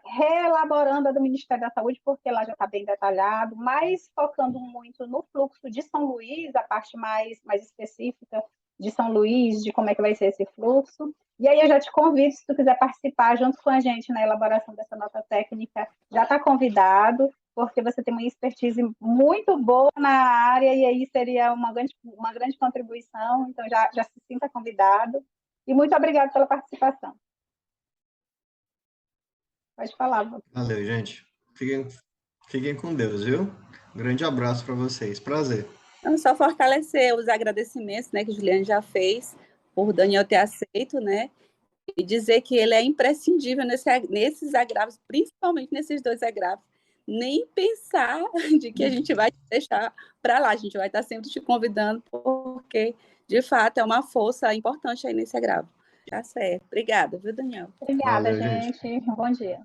reelaborando a do Ministério da Saúde, porque lá já está bem detalhado, mas focando muito no fluxo de São Luís, a parte mais específica de São Luís, de como é que vai ser esse fluxo. E aí eu já te convido, se tu quiser participar junto com a gente na elaboração dessa nota técnica, já está convidado, porque você tem uma expertise muito boa na área e aí seria uma grande contribuição, então já se sinta convidado. E muito obrigada pela participação. Pode falar, Bob. Valeu, gente. Fiquem com Deus, viu? Um grande abraço para vocês. Prazer. Então, só fortalecer os agradecimentos, né, que Juliane já fez, por Daniel ter aceito, né, e dizer que ele é imprescindível nesses agravos, principalmente nesses 2 agravos. Nem pensar de que a gente vai te deixar para lá, a gente vai estar sempre te convidando, porque, de fato, é uma força importante aí nesse agravo. Tá certo. Obrigada, viu, Daniel? Obrigada, Valeu, gente. gente. Bom dia.